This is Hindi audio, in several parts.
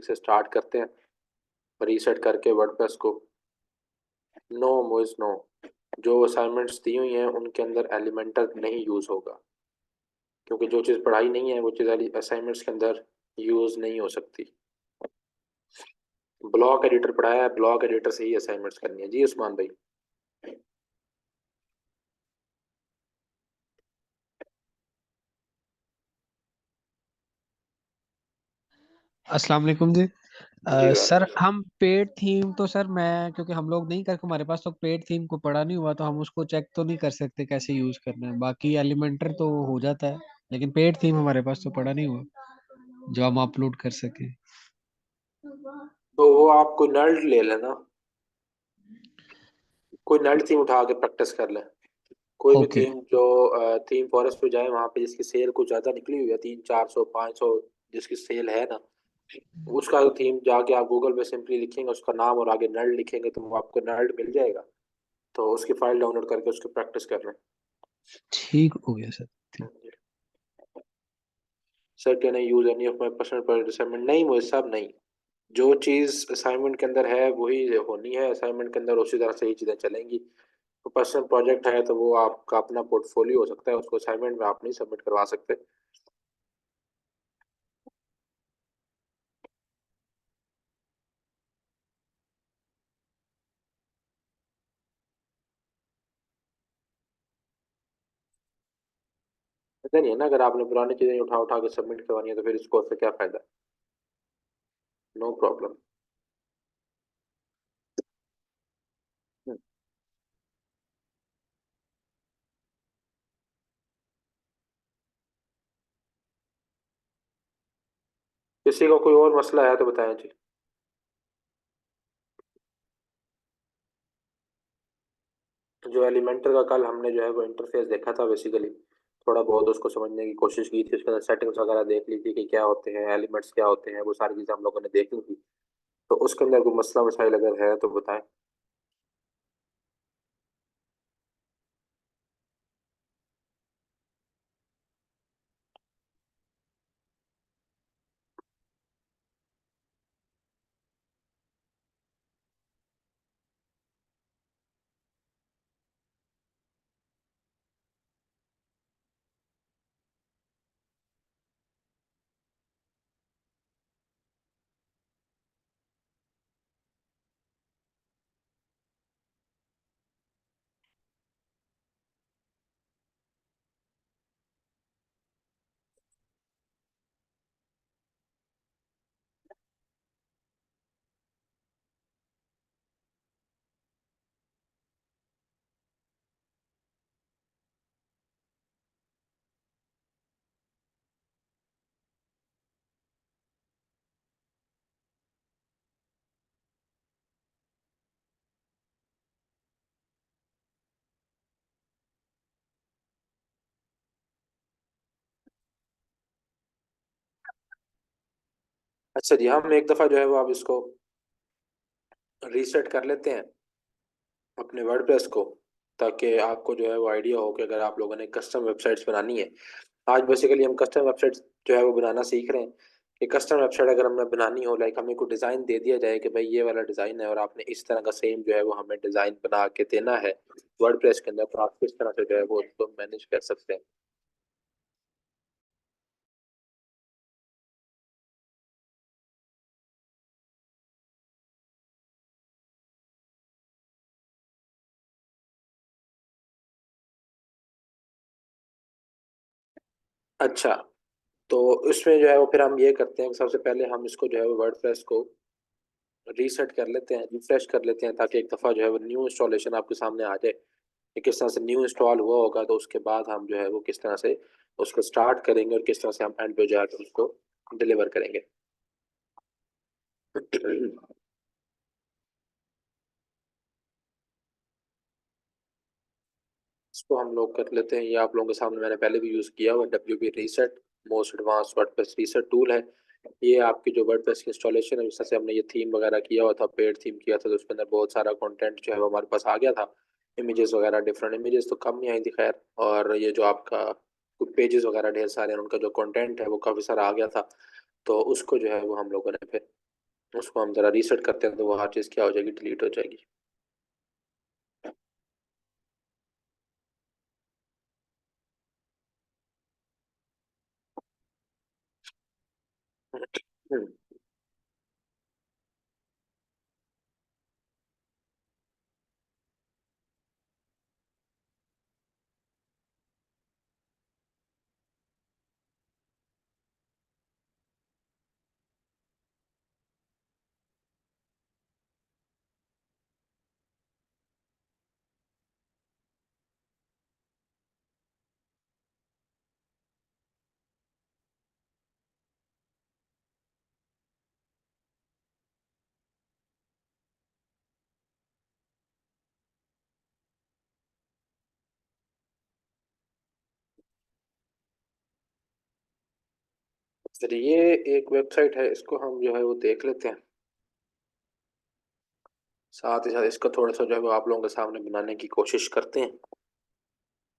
से स्टार्ट करते हैं रीसेट करके वर्डप्रेस को। नो मोइज नो, जो असाइनमेंट्स दी हुई हैं उनके अंदर एलिमेंटर नहीं यूज़ होगा, क्योंकि जो चीज़ पढ़ाई नहीं है वो चीज़ असाइनमेंट्स के अंदर यूज़ नहीं हो सकती। ब्लॉक एडिटर पढ़ाया है, ब्लॉक एडिटर से ही असाइनमेंट्स करनी है। जी उस्मान भाई। अस्सलाम वालेकुम जी। जी सर वालेकुम सलाम। हम पेड थीम तो सर मैं क्योंकि हम लोग नहीं करके हमारे पास तो पेड थीम को पड़ा नहीं हुआ तो हम उसको चेक तो नहीं कर सकते कैसे यूज करना है। बाकी एलिमेंटर तो हो जाता है, लेकिन पेड थीम हमारे पास तो पड़ा नहीं हुआ जो हम अपलोड कर सके। तो वो आप कोई नल्ड ले लेना, कोई नल्ड थीम उठा के प्रैक्टिस कर ले। कोई भी ओके। थीम जो थीम फॉरेस्ट पे जाए, वहां पे जिसकी सेल कुछ ज्यादा निकली हुई है, 300 400 500 जिसकी सेल है ना, उसका थीम जाके आप गूगल पे सिंपली लिखेंगे उसका नाम और आगे नल्ड लिखेंगे तो वो आपको नल्ड मिल जाएगा। तो उसकी फाइल डाउनलोड करके उसकी प्रैक्टिस कर लें। ठीक हो गया सर। ठीक। Sir can I use any of my personal project assignment? नहीं मुझे सब नहीं, जो चीज़ असाइनमेंट के अंदर है वही होनी है असाइनमेंट के अंदर, उसी तरह से ही चीज़ें चलेंगी। तो पर्सनल प्रोजेक्ट है तो वो आपका अपना पोर्टफोलियो हो सकता है, उसको असाइनमेंट में आप नहीं सबमिट करवा सकते। ऐसा नहीं है ना, अगर आपने पुरानी चीज़ें उठा उठा के सबमिट करवानी है तो फिर इसको उससे क्या फ़ायदा। No problem. किसी को कोई और मसला है तो बताएं जी। जो एलिमेंटर का कल हमने जो है वो इंटरफेस देखा था, बेसिकली थोड़ा बहुत उसको समझने की कोशिश की थी, उसके अंदर सेटिंग्स वगैरह देख ली थी कि क्या होते हैं एलिमेंट्स, क्या होते हैं, वो सारी चीज़ें हम लोगों ने देख ली थी। तो उसके अंदर कोई मसला मसाइल अगर है तो बताएं। अच्छा जी, हम एक दफ़ा जो है वो आप इसको रीसेट कर लेते हैं अपने वर्डप्रेस को, ताकि आपको जो है वो आइडिया हो कि अगर आप लोगों ने कस्टम वेबसाइट्स बनानी है। आज बेसिकली हम कस्टम वेबसाइट्स जो है वो बनाना सीख रहे हैं कि कस्टम वेबसाइट अगर हमें बनानी हो, लाइक हमें कोई डिज़ाइन दे दिया जाए कि भाई ये वाला डिज़ाइन है और आपने इस तरह का सेम जो है वो हमें डिज़ाइन बना के देना है वर्डप्रेस के अंदर, तो आप किस तरह से जो है वो उसको मैनेज कर सकते हैं। अच्छा, तो इसमें जो है वो फिर हम ये करते हैं कि सबसे पहले हम इसको जो है वो वर्डप्रेस को रीसेट कर लेते हैं, रिफ्रेश कर लेते हैं, ताकि एक दफ़ा जो है वो न्यू इंस्टॉलेशन आपके सामने आ जाए कि किस तरह से न्यू इंस्टॉल हुआ होगा। तो उसके बाद हम जो है वो किस तरह से उसको स्टार्ट करेंगे और किस तरह से हम एंड पे जाकर उसको डिलीवर करेंगे। इसको हम लोग कर लेते हैं, ये आप लोगों के सामने मैंने पहले भी यूज़ किया हुआ WP reset, most advance WordPress reset tool है। ये आपकी जो वर्डप्रेस की इंस्टॉलेशन है, जिस तरह से हमने ये थीम वगैरह किया हुआ था, पेड थीम किया था, तो उसके अंदर बहुत सारा कंटेंट जो है वो हमारे पास आ गया था। इमेजेस वगैरह, डिफरेंट इमेजेस तो कम नहीं आई थी खैर, और ये जो आपका कुछ पेजेस वगैरह ढेर सारे हैं, उनका जो कंटेंट है वो काफ़ी सारा आ गया था। तो उसको जो है वो हम लोगों ने फिर उसको हम जरा रीसेट करते हैं तो वो हर चीज़ क्या हो जाएगी, डिलीट हो जाएगी। हम्म, फिर ये एक वेबसाइट है, इसको हम जो है वो देख लेते हैं, साथ ही साथ इसका थोड़ा सा जो है वो आप लोगों के सामने बनाने की कोशिश करते हैं।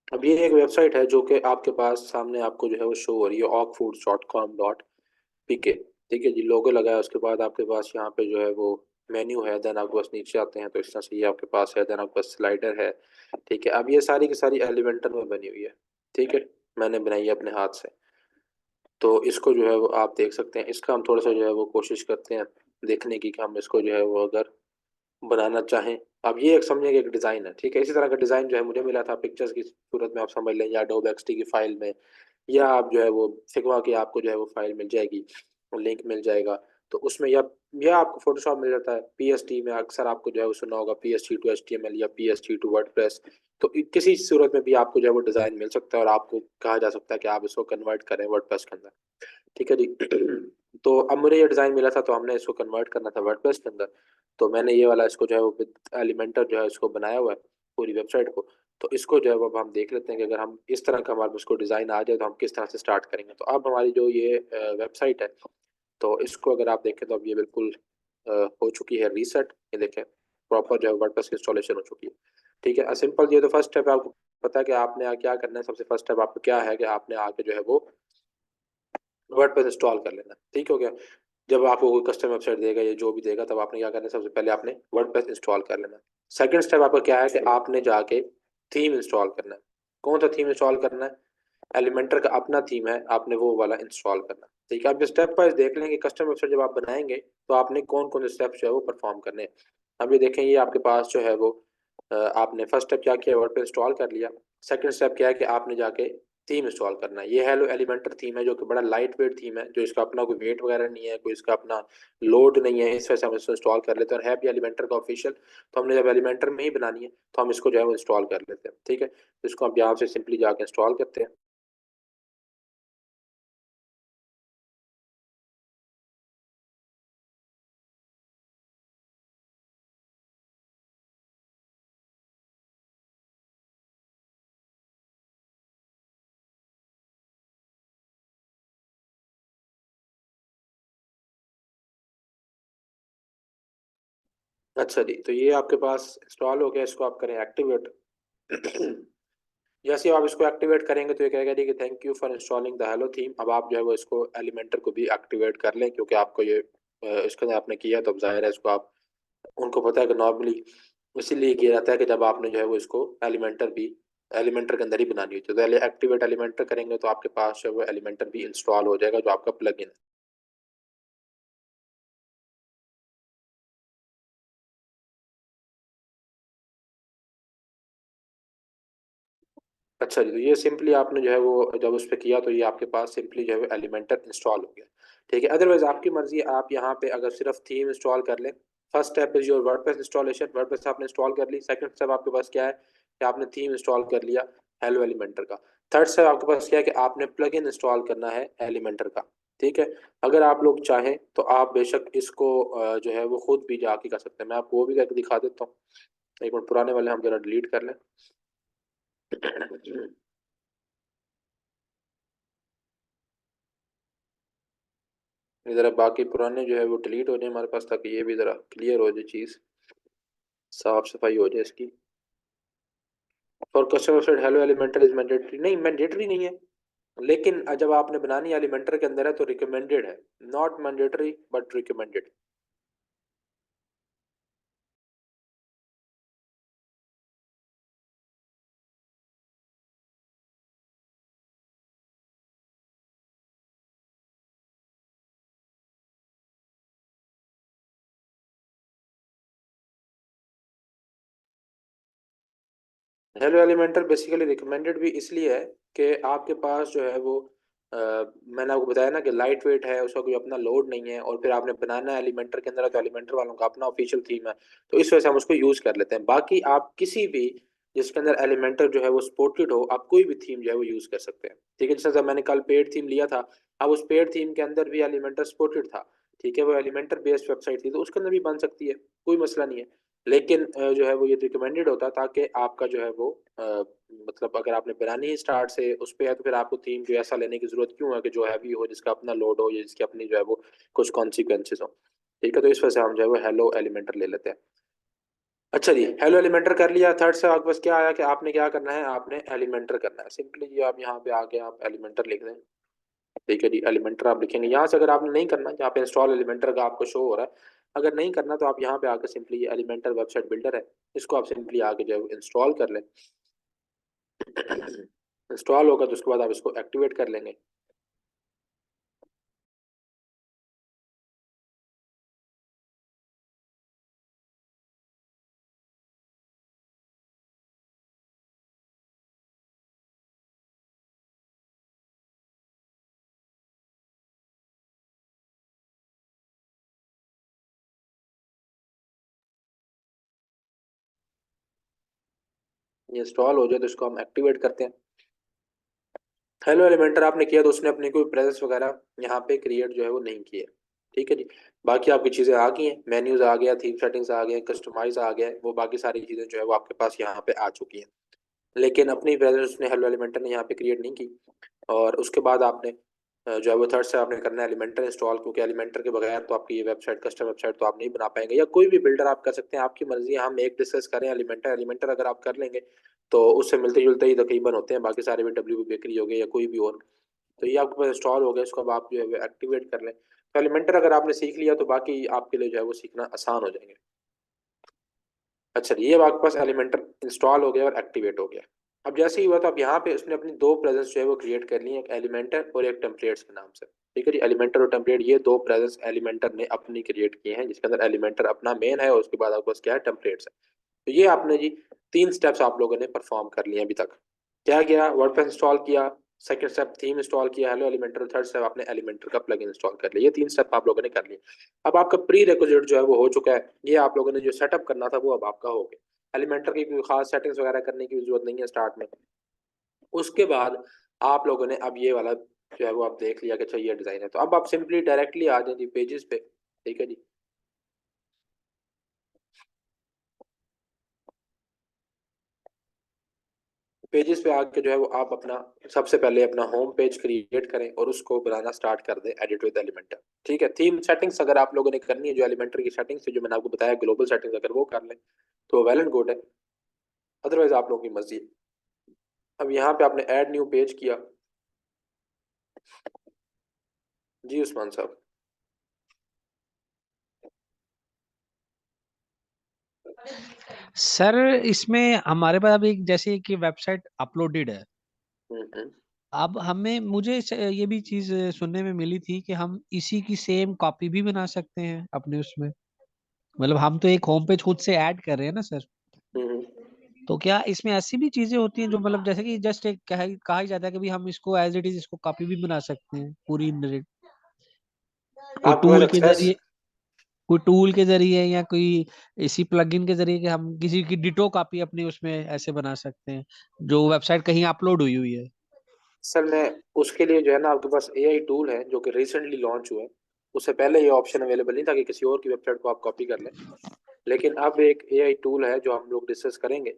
अब ये एक वेबसाइट है जो कि आपके पास सामने आपको जो है वो शो हो रही है, ocfoods.com.pk। ठीक है जी, लोगो लगाया, उसके बाद आपके पास यहाँ पे जो है वो मेन्यू है, देन आपके पास नीचे आते हैं तो इस तरह से ये आपके पास है, देन आपके पास स्लाइडर है। ठीक है, अब ये सारी की सारी एलिमेंटर में बनी हुई है। ठीक है, मैंने बनाई है अपने हाथ से, तो इसको जो है वो आप देख सकते हैं। इसका हम थोड़ा सा जो है वो कोशिश करते हैं देखने की कि हम इसको जो है वो अगर बनाना चाहें। अब ये एक समझिए कि एक डिज़ाइन है, ठीक है, इसी तरह का डिज़ाइन जो है मुझे मिला था पिक्चर्स की सूरत में, आप समझ लें, या adobe XD की फाइल में, या आप जो है वो फिगमा की आपको जो है वो फाइल मिल जाएगी, लिंक मिल जाएगा, तो उसमें या आपको फोटोशॉप मिल जाता है। पीएसटी में अक्सर आपको जो है वो सुना होगा, पीएसटी टू एचटीएमएल या पीएसटी टू वर्डप्रेस। तो किसी सूरत में भी आपको जो है वो डिज़ाइन मिल सकता है और आपको कहा जा सकता है कि आप इसको कन्वर्ट करें वर्डप्रेस के अंदर। ठीक है जी। तो अब मुझे ये डिज़ाइन मिला था तो हमने इसको कन्वर्ट करना था वर्डप्रेस के अंदर। तो मैंने ये वाला इसको जो है वो विद एलिमेंटर जो है इसको बनाया हुआ है, पूरी वेबसाइट को। तो इसको जो है वो अब हम देख लेते हैं कि अगर हम इस तरह का हमारे पास को डिज़ाइन आ जाए तो हम किस तरह से स्टार्ट करेंगे। तो अब हमारी जो ये वेबसाइट है, तो इसको अगर आप देखें तो अब ये बिल्कुल हो चुकी है रीसेट। ये देखें, प्रॉपर जो है वर्डप्रेस इंस्टॉलेशन हो चुकी है। ठीक है, सिंपल, ये तो फर्स्ट स्टेप है। आपको पता है कि आपने क्या करना है। सबसे फर्स्ट स्टेप आपको क्या है कि आपने आके जो है वो वर्डप्रेस इंस्टॉल कर लेना। ठीक हो गया। जब आपको कोई कस्टम वेबसाइट देगा या जो भी देगा, तब आपने क्या करना है, सबसे पहले आपने वर्डप्रेस इंस्टॉल कर लेना। सेकंड स्टेप आपका क्या है कि आपने जाके थीम इंस्टॉल करना है। कौन सा थीम इंस्टॉल करना है? एलिमेंटर का अपना थीम है, आपने वो वाला इंस्टॉल करना। ठीक है, आप स्टेप वाइज देख लेंगे कस्टम वेबसाइट जब आप बनाएंगे तो आपने कौन कौन से स्टेप्स जो है वो परफॉर्म करने हैं। अब ये देखें, ये आपके पास जो है वो आपने फर्स्ट स्टेप क्या किया, वर्ड पे इंस्टॉल कर लिया। सेकंड स्टेप क्या है कि आपने जाके थीम इंस्टॉल करना है। ये हेलो एलिमेंटर थीम है जो कि बड़ा लाइट वेट थीम है, जो इसका अपना कोई वेट वगैरह नहीं है, कोई इसका अपना लोड नहीं है, इस वजह से हम इसको इंस्टॉल कर लेते हैं। और है भी एलिमेंटर का ऑफिशियल, तो हमने जब एलिमेंटर में ही बनानी है तो हम इसको जो है वो इंस्टॉल कर लेते हैं। ठीक है, तो इसको हम यहाँ से सिंपली जाके इंस्टॉल करते हैं। अच्छा जी, तो ये आपके पास इंस्टॉल हो गया, इसको आप करें एक्टिवेट। जैसे ही आप इसको एक्टिवेट करेंगे तो ये कहेगा जी कि thank you for installing the hello theme. अब आप जो है वो इसको एलिमेंटर को भी एक्टिवेट कर लें, क्योंकि आपको ये इसके अंदर आपने किया, तो अब जाहिर है इसको आप, उनको पता है कि नॉर्मली इसीलिए किया जाता है कि जब आपने जो है वो इसको एलिमेंटर भी एलिमेंटर के अंदर ही बनानी होती है, तो एक्टिवेट एलिमेंटर करेंगे तो आपके पास जो है वो एलिमेंटर भी इंस्टॉल हो जाएगा, जो आपका प्लगइन है। अच्छा जी, तो ये सिंपली आपने जो है वो जब उस पर किया तो ये आपके पास सिंपली जो है वो एलिमेंटर इंस्टॉल हो गया। ठीक है, अदरवाइज आपकी मर्जी, आप यहाँ पे अगर सिर्फ थीम इंस्टॉल कर लें। First step is your WordPress installation, WordPress आपने इंस्टॉल कर ली। सेकंड स्टेप आपके पास क्या है कि आपने थीम इंस्टॉल कर लिया हेलो एलिमेंटर का। थर्ड स्टेप आपके पास क्या है कि आपने प्लगइन इंस्टॉल करना है एलिमेंटर का। ठीक है, अगर आप लोग चाहें तो आप बेशक इसको जो है वो खुद भी जाके कर सकते हैं। मैं आपको वो भी करके दिखा देता हूँ। एक मिनट, पुराने वाले हम जरा डिलीट कर लें। जरा बाकी पुराने जो है वो डिलीट हो जाए हमारे पास, ताकि ये भी जरा क्लियर हो जाए चीज़, साफ सफाई हो जाए इसकी। For customer side hello Elementor is mandatory, नहीं मैंडेटरी नहीं है, लेकिन जब आपने बनानी एलिमेंटर के अंदर है तो रिकमेंडेड है। Not mandatory but recommended. Hello Elementor basically recommended भी इसलिए है कि आपके पास जो है वो अ, मैंने आपको बताया ना कि लाइट वेट है, उसका कोई अपना लोड नहीं है, और फिर आपने बनाना है एलिमेंटर के अंदर है, तो एलिमेंटर वालों का अपना ऑफिशियल थीम है, तो इस वजह से हम उसको यूज कर लेते हैं। बाकी आप किसी भी जिसके अंदर एलिमेंटर जो है वो सपोर्टेड हो, आप कोई भी थीम जो है वो यूज कर सकते हैं। ठीक है, जैसे जब मैंने कल पेड थीम लिया था, अब उस पेड थीम के अंदर भी एलिमेंटर सपोर्टेड था। ठीक है, वो एलिमेंटर बेस्ड वेबसाइट थी, तो उसके अंदर भी बन सकती है, कोई मसला नहीं है। लेकिन जो है वो ये रिकमेंडेड होता ताकि आपका जो है वो मतलब अगर आपने बनानी ही स्टार्ट से उस पे है, तो फिर आपको थीम जो ऐसा लेने की जरूरत क्यों है कि जो हैवी हो, जिसका अपना लोड हो, या जिसकी अपनी जो है वो कुछ कॉन्सिक्वेंसेस हो। ठीक है, तो इस वजह से हम जो है वो हेलो एलिमेंटर ले लेते हैं। अच्छा जी, हेलो एलिमेंटर कर लिया। थर्ड से आपके पास क्या आया कि आपने क्या करना है, आपने एलिमेंटर करना है। सिंपली जी आप यहाँ पे आके आप एलिमेंटर लिख दें। ठीक है जी, एलिमेंटर आप लिखेंगे। यहाँ से अगर आपने नहीं करना, यहाँ पे इंस्टॉल एलिमेंटर का आपको शो हो रहा है, अगर नहीं करना तो आप यहाँ पे आके सिंपली ये एलिमेंटर वेबसाइट बिल्डर है, इसको आप सिंपली आके जो है इंस्टॉल कर लें। इंस्टॉल होगा तो उसके बाद आप इसको एक्टिवेट कर लेंगे। ये इंस्टॉल हो जाए तो इसको हम एक्टिवेट करते हैं। हेलो एलिमेंटर आपने किया तो उसने अपनी कोई प्रेजेंस वगैरह यहाँ पे क्रिएट जो है वो नहीं किया। ठीक है जी, बाकी आपकी चीज़ें आ गई हैं, मेन्यूज आ गया, थीम सेटिंग्स आ गए, कस्टमाइज आ गया, वो बाकी सारी चीज़ें जो है वो आपके पास यहाँ पे आ चुकी हैं। लेकिन अपनी प्रेजेंस उसने हेलो एलिमेंटर ने यहाँ पे क्रिएट नहीं की। और उसके बाद आपने जो है वो थर्ड से आपने करना है एलिमेंटर इंस्टॉल, क्योंकि एलिमेंटर के बगैर तो आपकी ये वेबसाइट कस्टम वेबसाइट तो आप नहीं बना पाएंगे, या कोई भी बिल्डर आप कर सकते हैं, आपकी मर्जी है। हम एक डिस्कस करें एलिमेंटर, एलिमेंटर अगर आप कर लेंगे तो उससे मिलते जुलते ही तकरीबन होते हैं, बाकी सारे भी डब्ल्यू बेकरी हो गए या कोई भी और। तो ये आपके पास इंस्टॉल हो गया, इसको अब आप जो है वो एक्टिवेट कर लें। तो एलिमेंटर अगर आपने सीख लिया तो बाकी आपके लिए जो है वो सीखना आसान हो जाएंगे। अच्छा ये अब आपके पास एलिमेंटर इंस्टॉल हो गया और एक्टिवेट हो गया। अब जैसे ही हुआ तो अब यहाँ पे उसने अपनी दो प्रेजेंस जो है वो क्रिएट कर ली है, एक एलिमेंटर और एक टेम्पलेट्स के नाम से। ठीक है जी, एलिमेंटर और टेम्पलेट ये दो प्रेजेंस एलिमेंटर ने अपनी क्रिएट किए हैं, जिसके अंदर एलिमेंटर अपना मेन है और उसके बाद आपके पास क्या है, टेम्पलेट्स है। तो ये आपने जी तीन स्टेप्स आप लोगों ने परफॉर्म कर लिए अभी तक। क्या किया, वर्डप्रेस इंस्टॉल किया, सेकंड स्टेप थीम इंस्टॉल किया हेलो एलिमेंटर, और थर्ड स्टेप आपने एलिमेंटर का प्लगइन इंस्टॉल कर लिया। ये तीन स्टेप आप लोगों ने कर लिए। अब आपका प्री रिक्विजिट जो है वो हो चुका है, ये आप लोगों ने जो सेटअप करना था वो अब आपका हो गया। एलिमेंटर की कोई खास सेटिंग्स वगैरह करने की जरूरत नहीं है स्टार्ट में। उसके बाद आप लोगों ने अब ये वाला जो है वो आप देख लिया कि अच्छा ये डिजाइन है, तो अब आप सिंपली डायरेक्टली आ जाए जी पेजेस पे। ठीक है जी, पेजेस पे आके जो है वो आप अपना सबसे पहले अपना होम पेज क्रिएट करें और उसको बनाना स्टार्ट कर दें एडिट विद एलिमेंटर। ठीक है, थीम सेटिंग्स अगर आप लोगों ने करनी है, जो एलिमेंटर की सेटिंग्स है जो मैंने आपको बताया ग्लोबल सेटिंग्स, अगर वो कर लें तो वेल एंड गुड है, अदरवाइज आप लोगों की मर्जी है। अब यहाँ पे आपने ऐड न्यू पेज किया। जी उस्मान साहब। सर इसमें हमारे पास अभी जैसे कि वेबसाइट अपलोडेड है। हम्म। अब हमें ये भी चीज सुनने में मिली थी कि हम इसी की सेम कॉपी भी बना सकते हैं अपने उसमें। मतलब हम तो एक होम पेज खुद से ऐड कर रहे हैं ना सर। हम्म। तो क्या इसमें ऐसी भी चीजें होती हैं जो मतलब जैसे कि जस्ट एक कहा ही जाता है कि भी हम इसको एज इट इज इसको कॉपी भी बना सकते हैं पूरी कोई आपके पास टूल के एक्सेस, जरिए कोई टूल के जरिए या कोई इसी प्लगइन के जरिए कि हम किसी की डिटो कॉपी अपनी उसमें ऐसे बना सकते हैं जो वेबसाइट कहीं अपलोड हुई हुई है। सर मैं उसके लिए जो है ना, आपके पास एआई टूल है जो कि रिसेंटली लॉन्च हुआ है। उससे पहले ये ऑप्शन अवेलेबल नहीं था कि किसी और की वेबसाइट को आप कॉपी कर लें, लेकिन अब एक एआई टूल है जो हम लोग डिस्कस करेंगे,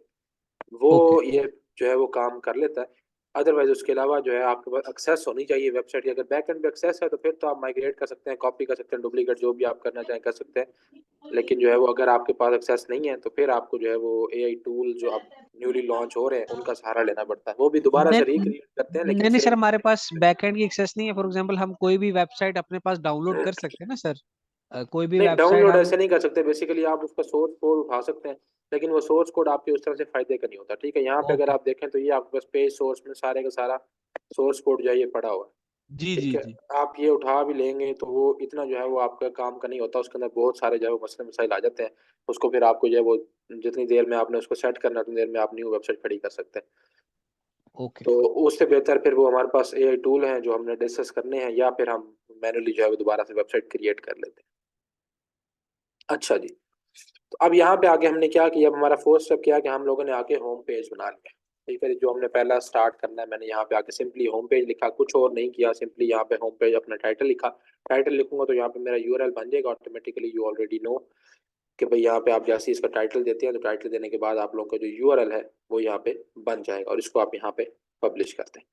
वो ओके। ये जो है वो काम कर लेता है। अदरवाइज उसके अलावा जो है आपके पास एक्सेस होनी चाहिए वेबसाइट की। अगर बैक एंड पे एक्सेस है तो फिर तो आप माइग्रेट कर सकते हैं, कॉपी कर सकते हैं, डुप्लीकेट जो भी आप करना चाहें कर सकते हैं। लेकिन जो है वो अगर आपके पास एक्सेस नहीं है तो फिर आपको जो है वो एआई टूल जो अब न्यूली लॉन्च हो रहे हैं उनका सहारा लेना पड़ता है। वो भी दोबारा से नहीं रिक्रिएट करते हैं लेकिन नहीं नहीं सर, सेम। हमारे पास बैकएंड की एक्सेस नहीं है। फॉर एग्जांपल हम कोई भी वेबसाइट अपने पास डाउनलोड कर सकते हैं ना सर। कोई भी नहीं, वेबसाइट डाउनलोड हम। ऐसे नहीं कर सकते, बेसिकली आप उसका सोर्स कोड उठा सकते हैं, लेकिन वो सोर्स कोड आपके उस तरह से फायदे का नहीं होता। ठीक है, यहाँ पे अगर ओके। आप देखें तो ये आपके पास पेज सोर्स में सारे का सारा सोर्स कोड जो है ये पड़ा हुआ है। जी ठीक जी है, जी। आप ये उठा भी लेंगे तो वो इतना जो है वो आपका काम का नहीं होता, उसके अंदर बहुत सारे जो है वो मसले मसाइल आ जाते हैं। उसको फिर आपको जो है वो जितनी देर में आपने उसको सेट करना है उतनी देर में आप न्यू वेबसाइट खड़ी कर सकते हैं। ओके। तो उससे बेहतर फिर वो हमारे पास एआई टूल हैं जो हमने डिस्कस करने हैं, या फिर हम मैनुअली जो है वो दोबारा से वेबसाइट क्रिएट कर लेते हैं। अच्छा जी, तो अब यहाँ पे आके हमने क्या किया, अब हमारा फोर्थ स्टेप क्या है कि हम लोगों ने आके होम पेज बना लिया। ठीक है, जो हमने पहला स्टार्ट करना है, मैंने यहाँ पे आके सिंपली होम पेज लिखा, कुछ और नहीं किया, सिंपली यहाँ पे होम पेज अपना टाइटल लिखा। टाइटल लिखूंगा तो यहाँ पे मेरा यूआरएल बन जाएगा ऑटोमेटिकली। यू ऑलरेडी नो कि भाई यहाँ पे आप जैसे ही इसका टाइटल देते हैं तो टाइटल देने के बाद आप लोगों का जो यूआरएल है वो यहाँ पे बन जाएगा, और इसको आप यहाँ पे पब्लिश करते हैं।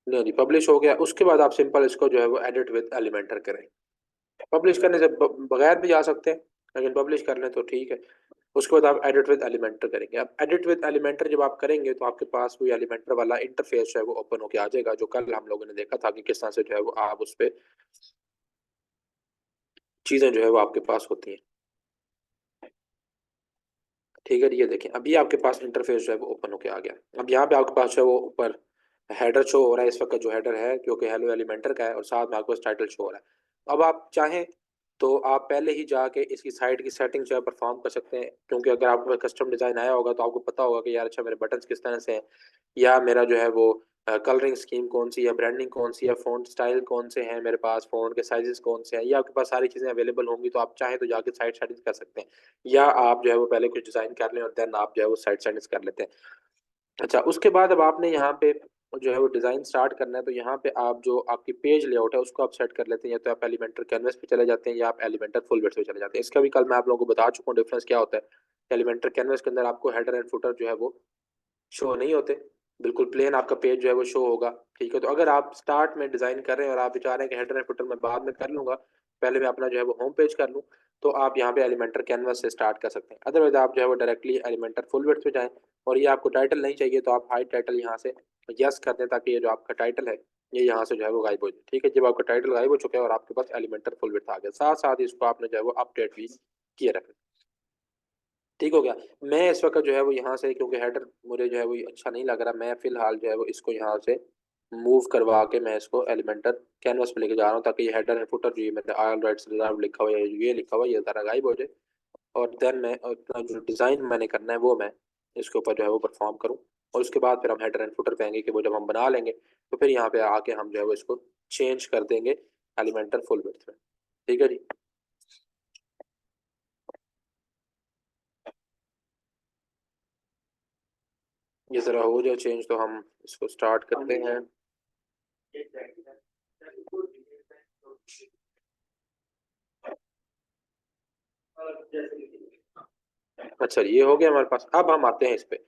नहीं नहीं, पब्लिश हो गया। उसके बाद आप सिंपल इसको जो है वो एडिट विद एलिमेंटर करें। पब्लिश करने से बगैर भी जा सकते हैं, लेकिन पब्लिश कर लें तो ठीक है। उसके बाद आप एडिट विद एलिमेंटर करेंगे। अब एडिट विद एलिमेंटर जब आप करेंगे तो आपके पास वो एलिमेंटर वाला इंटरफेस जो है वो ओपन होके आ जाएगा, जो कल हम लोगों ने देखा था कि किस तरह से जो है वो आप उस पर चीज़ें जो है वो आपके पास होती हैं। ठीक है, ये देखें अभी आपके पास इंटरफेस जो है वो ओपन होके आ गया। अब यहाँ पे आपके पास जो है वो ऊपर हेडर शो हो रहा है इस वक्त, जो हेडर है क्योंकि हेलो एलिमेंटर का है, और साथ में आपके पास टाइटल शो हो रहा है। अब आप चाहें तो आप पहले ही जाके इसकी साइट की सेटिंग जो है परफॉर्म कर सकते हैं, क्योंकि अगर आपको कस्टम डिजाइन आया होगा तो आपको पता होगा कि यार अच्छा मेरे बटन्स किस तरह से हैं, या मेरा जो है वो कलरिंग स्कीम कौन सी है, ब्रांडिंग कौन सी है, फ़ॉन्ट स्टाइल कौन से हैं मेरे पास, फ़ॉन्ट के साइजेस कौन से हैं, ये आपके पास सारी चीज़ें अवेलेबल होंगी। तो आप चाहें तो जाके साइट सेटिंग्स कर सकते हैं, या आप जो है वो पहले कुछ डिज़ाइन कर लें और देन आप जो है वो साइट सेटिंग्स कर लेते हैं। अच्छा, उसके बाद अब आपने यहाँ पे जो है वो डिज़ाइन स्टार्ट करना है, तो यहाँ पे आप जो आपकी पेज लेआउट है उसको आप सेट कर लेते हैं, या तो आप एलिमेंटर कैनवस पे चले जाते हैं या आप एलिमेंटर फुल विड्थ पे चले जाते हैं। इसका भी कल मैं आप लोगों को बता चुका हूँ डिफरेंस क्या होता है। एलिमेंटर कैनवस के अंदर आपको हेडर एंड फुटर जो है वो शो नहीं होते, बिल्कुल प्लेन आपका पेज जो है वो शो होगा। ठीक है, तो अगर आप स्टार्ट में डिज़ाइन कर रहे हैं और आप चाह रहे हैं कि हेडर एंड फुटर मैं बाद में कर लूंगा, पहले मैं अपना जो है वो होम पेज कर लूँ, तो आप यहाँ पे एलिमेंटर कैनवस से स्टार्ट कर सकते हैं। अदरवाइज आप जो है वो डायरेक्टली एलिमेंटर फुल विड्थ पे जाएं, और ये आपको टाइटल नहीं चाहिए तो आप हाइड टाइटल यहाँ से यस कर दें, ताकि ये जो आपका टाइटल है ये यहाँ से जो है वो गायब हो जाए। ठीक है, जब आपका टाइटल गायब हो चुका है और आपके पास एलिमेंटर फुल विड्थ आ गया, साथ साथ ही इसको आपने जो है वो अपडेट भी किए रखें। ठीक हो गया। मैं इस वक्त जो है वो यहाँ से, क्योंकि हेडर मुझे जो है वो अच्छा नहीं लग रहा, मैं फिलहाल जो है वो इसको यहाँ से मूव करवा के मैं इसको एलिमेंटर कैनवस पे लेके जा रहा हूँ, ताकि ये हेडर एंड फुटर जो ये मैंने ऑल राइट्स रिजर्व लिखा हुआ है, ये लिखा हुआ है, ये सारा गायब हो जाए। और देन मैं अपना जो डिज़ाइन मैंने करना है वो मैं इसके ऊपर जो है वो परफॉर्म करूँ। और उसके बाद फिर हम हेडर एंड फुटर पे आएंगे कि वो जब हम बना लेंगे तो फिर यहाँ पे आके हम जो है वो इसको चेंज कर देंगे एलिमेंटर फुल विड्थ में। ठीक है जी, ये ज़रा हो जाए चेंज तो हम इसको स्टार्ट करते हैं। अच्छा, ये हो गया हमारे पास। अब हम आते हैं इस पे।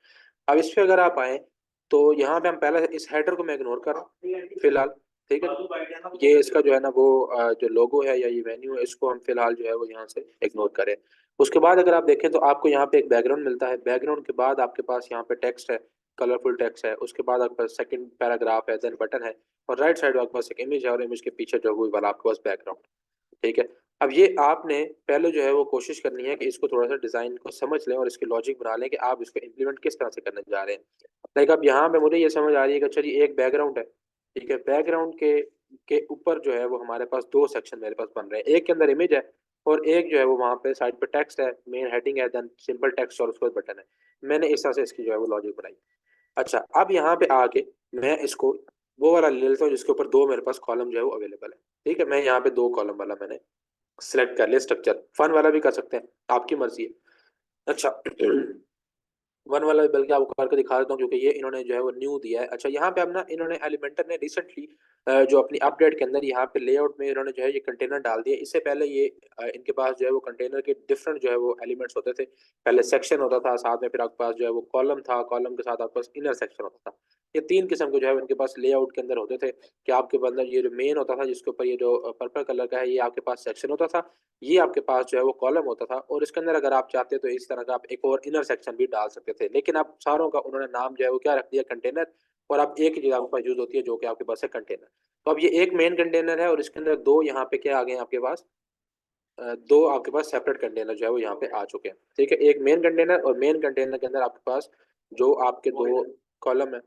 अब इस पे अगर आप आए तो यहाँ पे हम पहले इस हेडर को मैं इग्नोर कर रहा हूँ फिलहाल। ठीक है, ये इसका जो है ना वो जो लोगो है या ये मेन्यू है, इसको हम फिलहाल जो है वो यहाँ से इग्नोर करें। उसके बाद अगर आप देखें तो आपको यहाँ पे एक बैकग्राउंड मिलता है। बैकग्राउंड के बाद आपके पास यहाँ पे टेक्स्ट है, कलरफुल टेक्स्ट है। उसके बाद आपके पास सेकंड पैराग्राफ है, देन बटन है, और राइट साइड आपके पास एक इमेज है, और इमेज के पीछे जो है वो वाला आपके पास बैकग्राउंड। ठीक है, अब ये आपने पहले जो है वो कोशिश करनी है कि इसको थोड़ा सा डिजाइन को समझ लें और इसके लॉजिक बना लें कि आप इसको इम्प्लीमेंट किस तरह से करने जा रहे हैं। लाइक अब यहाँ पे मुझे ये समझ आ रही है कि चलिए एक बैकग्राउंड है। ठीक है, बैकग्राउंड के ऊपर जो है वो हमारे पास दो सेक्शन मेरे पास बन रहे हैं, एक के अंदर इमेज है और एक जो है वो वहाँ पे साइड पे टेक्स्ट है, मेन हेडिंग है, देन सिंपल टेक्स्ट और उसके बाद बटन है। मैंने इस तरह से इसकी जो है वो लॉजिक बनाई। अच्छा, अब यहाँ पे आके मैं इसको वो वाला ले लेता हूँ जिसके ऊपर दो मेरे पास कॉलम जो है वो अवेलेबल है। ठीक है, मैं यहाँ पे दो कॉलम वाला मैंने सिलेक्ट कर लिया स्ट्रक्चर। फन वाला भी कर सकते हैं, आपकी मर्जी है। अच्छा, वन वाला भी बल्कि आपको करके दिखा देता हूँ, क्योंकि ये इन्होंने जो है वो न्यू दिया है। अच्छा, यहाँ पे अब ना इन्होंने एलिमेंटर ने रिसेंटली जो अपनी अपडेट के अंदर यहाँ पे लेआउट में इन्होंने जो है ये कंटेनर डाल दिया। इससे पहले ये इनके पास जो है वो कंटेनर के डिफरेंट जो है वो एलिमेंट्स होते थे। पहले सेक्शन होता था, साथ में फिर आपके पास जो है वो कॉलम था, कॉलम के साथ आपके पास इनर सेक्शन होता था। ये तीन किस्म के जो है इनके पास लेआउट के अंदर होते थे, कि आपके अंदर ये जो मेन होता था जिसके ऊपर ये जो पर्पल कलर का है, ये आपके पास सेक्शन होता था। ये आपके पास जो है वो कॉलम होता था, और इसके अंदर अगर आप चाहते तो इस तरह का आप एक और इनर सेक्शन भी डाल सकते थे, लेकिन अब सारों का उन्होंने नाम जो है वो क्या रख दिया, कंटेनर। और अब एक ही चीज आपके पास यूज होती है जो कि आपके पास है कंटेनर। तो अब ये एक मेन कंटेनर है और इसके अंदर दो यहाँ पे क्या आ गए हैं आपके पास, दो आपके पास सेपरेट कंटेनर जो है वो यहाँ पे आ चुके हैं। ठीक है, एक मेन कंटेनर, और मेन कंटेनर के अंदर आपके पास जो आपके दो कॉलम है।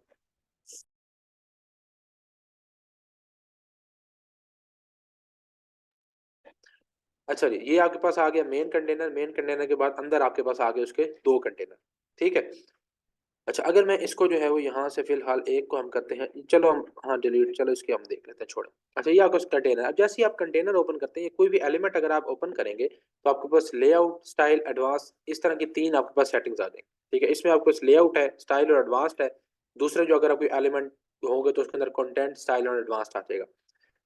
अच्छा जी, ये आपके पास आ गया मेन कंटेनर। मेन कंटेनर के बाद अंदर आपके पास आ गए उसके दो कंटेनर। ठीक है। अच्छा, अगर मैं इसको जो है वो यहाँ से फिलहाल एक को हम करते हैं, चलो हम, हाँ डिलीट, चलो इसके हम देख लेते हैं, छोड़ो। अच्छा, ये आपका कंटेनर। अब जैसे ही आप कंटेनर ओपन करते हैं, कोई भी एलिमेंट अगर आप ओपन करेंगे तो आपके पास लेआउट, स्टाइल, एडवांस, इस तरह की तीन आपके पास सेटिंग्स आ जाएंगी। ठीक है, इसमें आपके पास लेआउट है, स्टाइल और एडवांस्ड है। दूसरे जो अगर आप कोई एलिमेंट होंगे तो उसके अंदर कंटेंट, स्टाइल और एडवांस्ड आ जाएगा।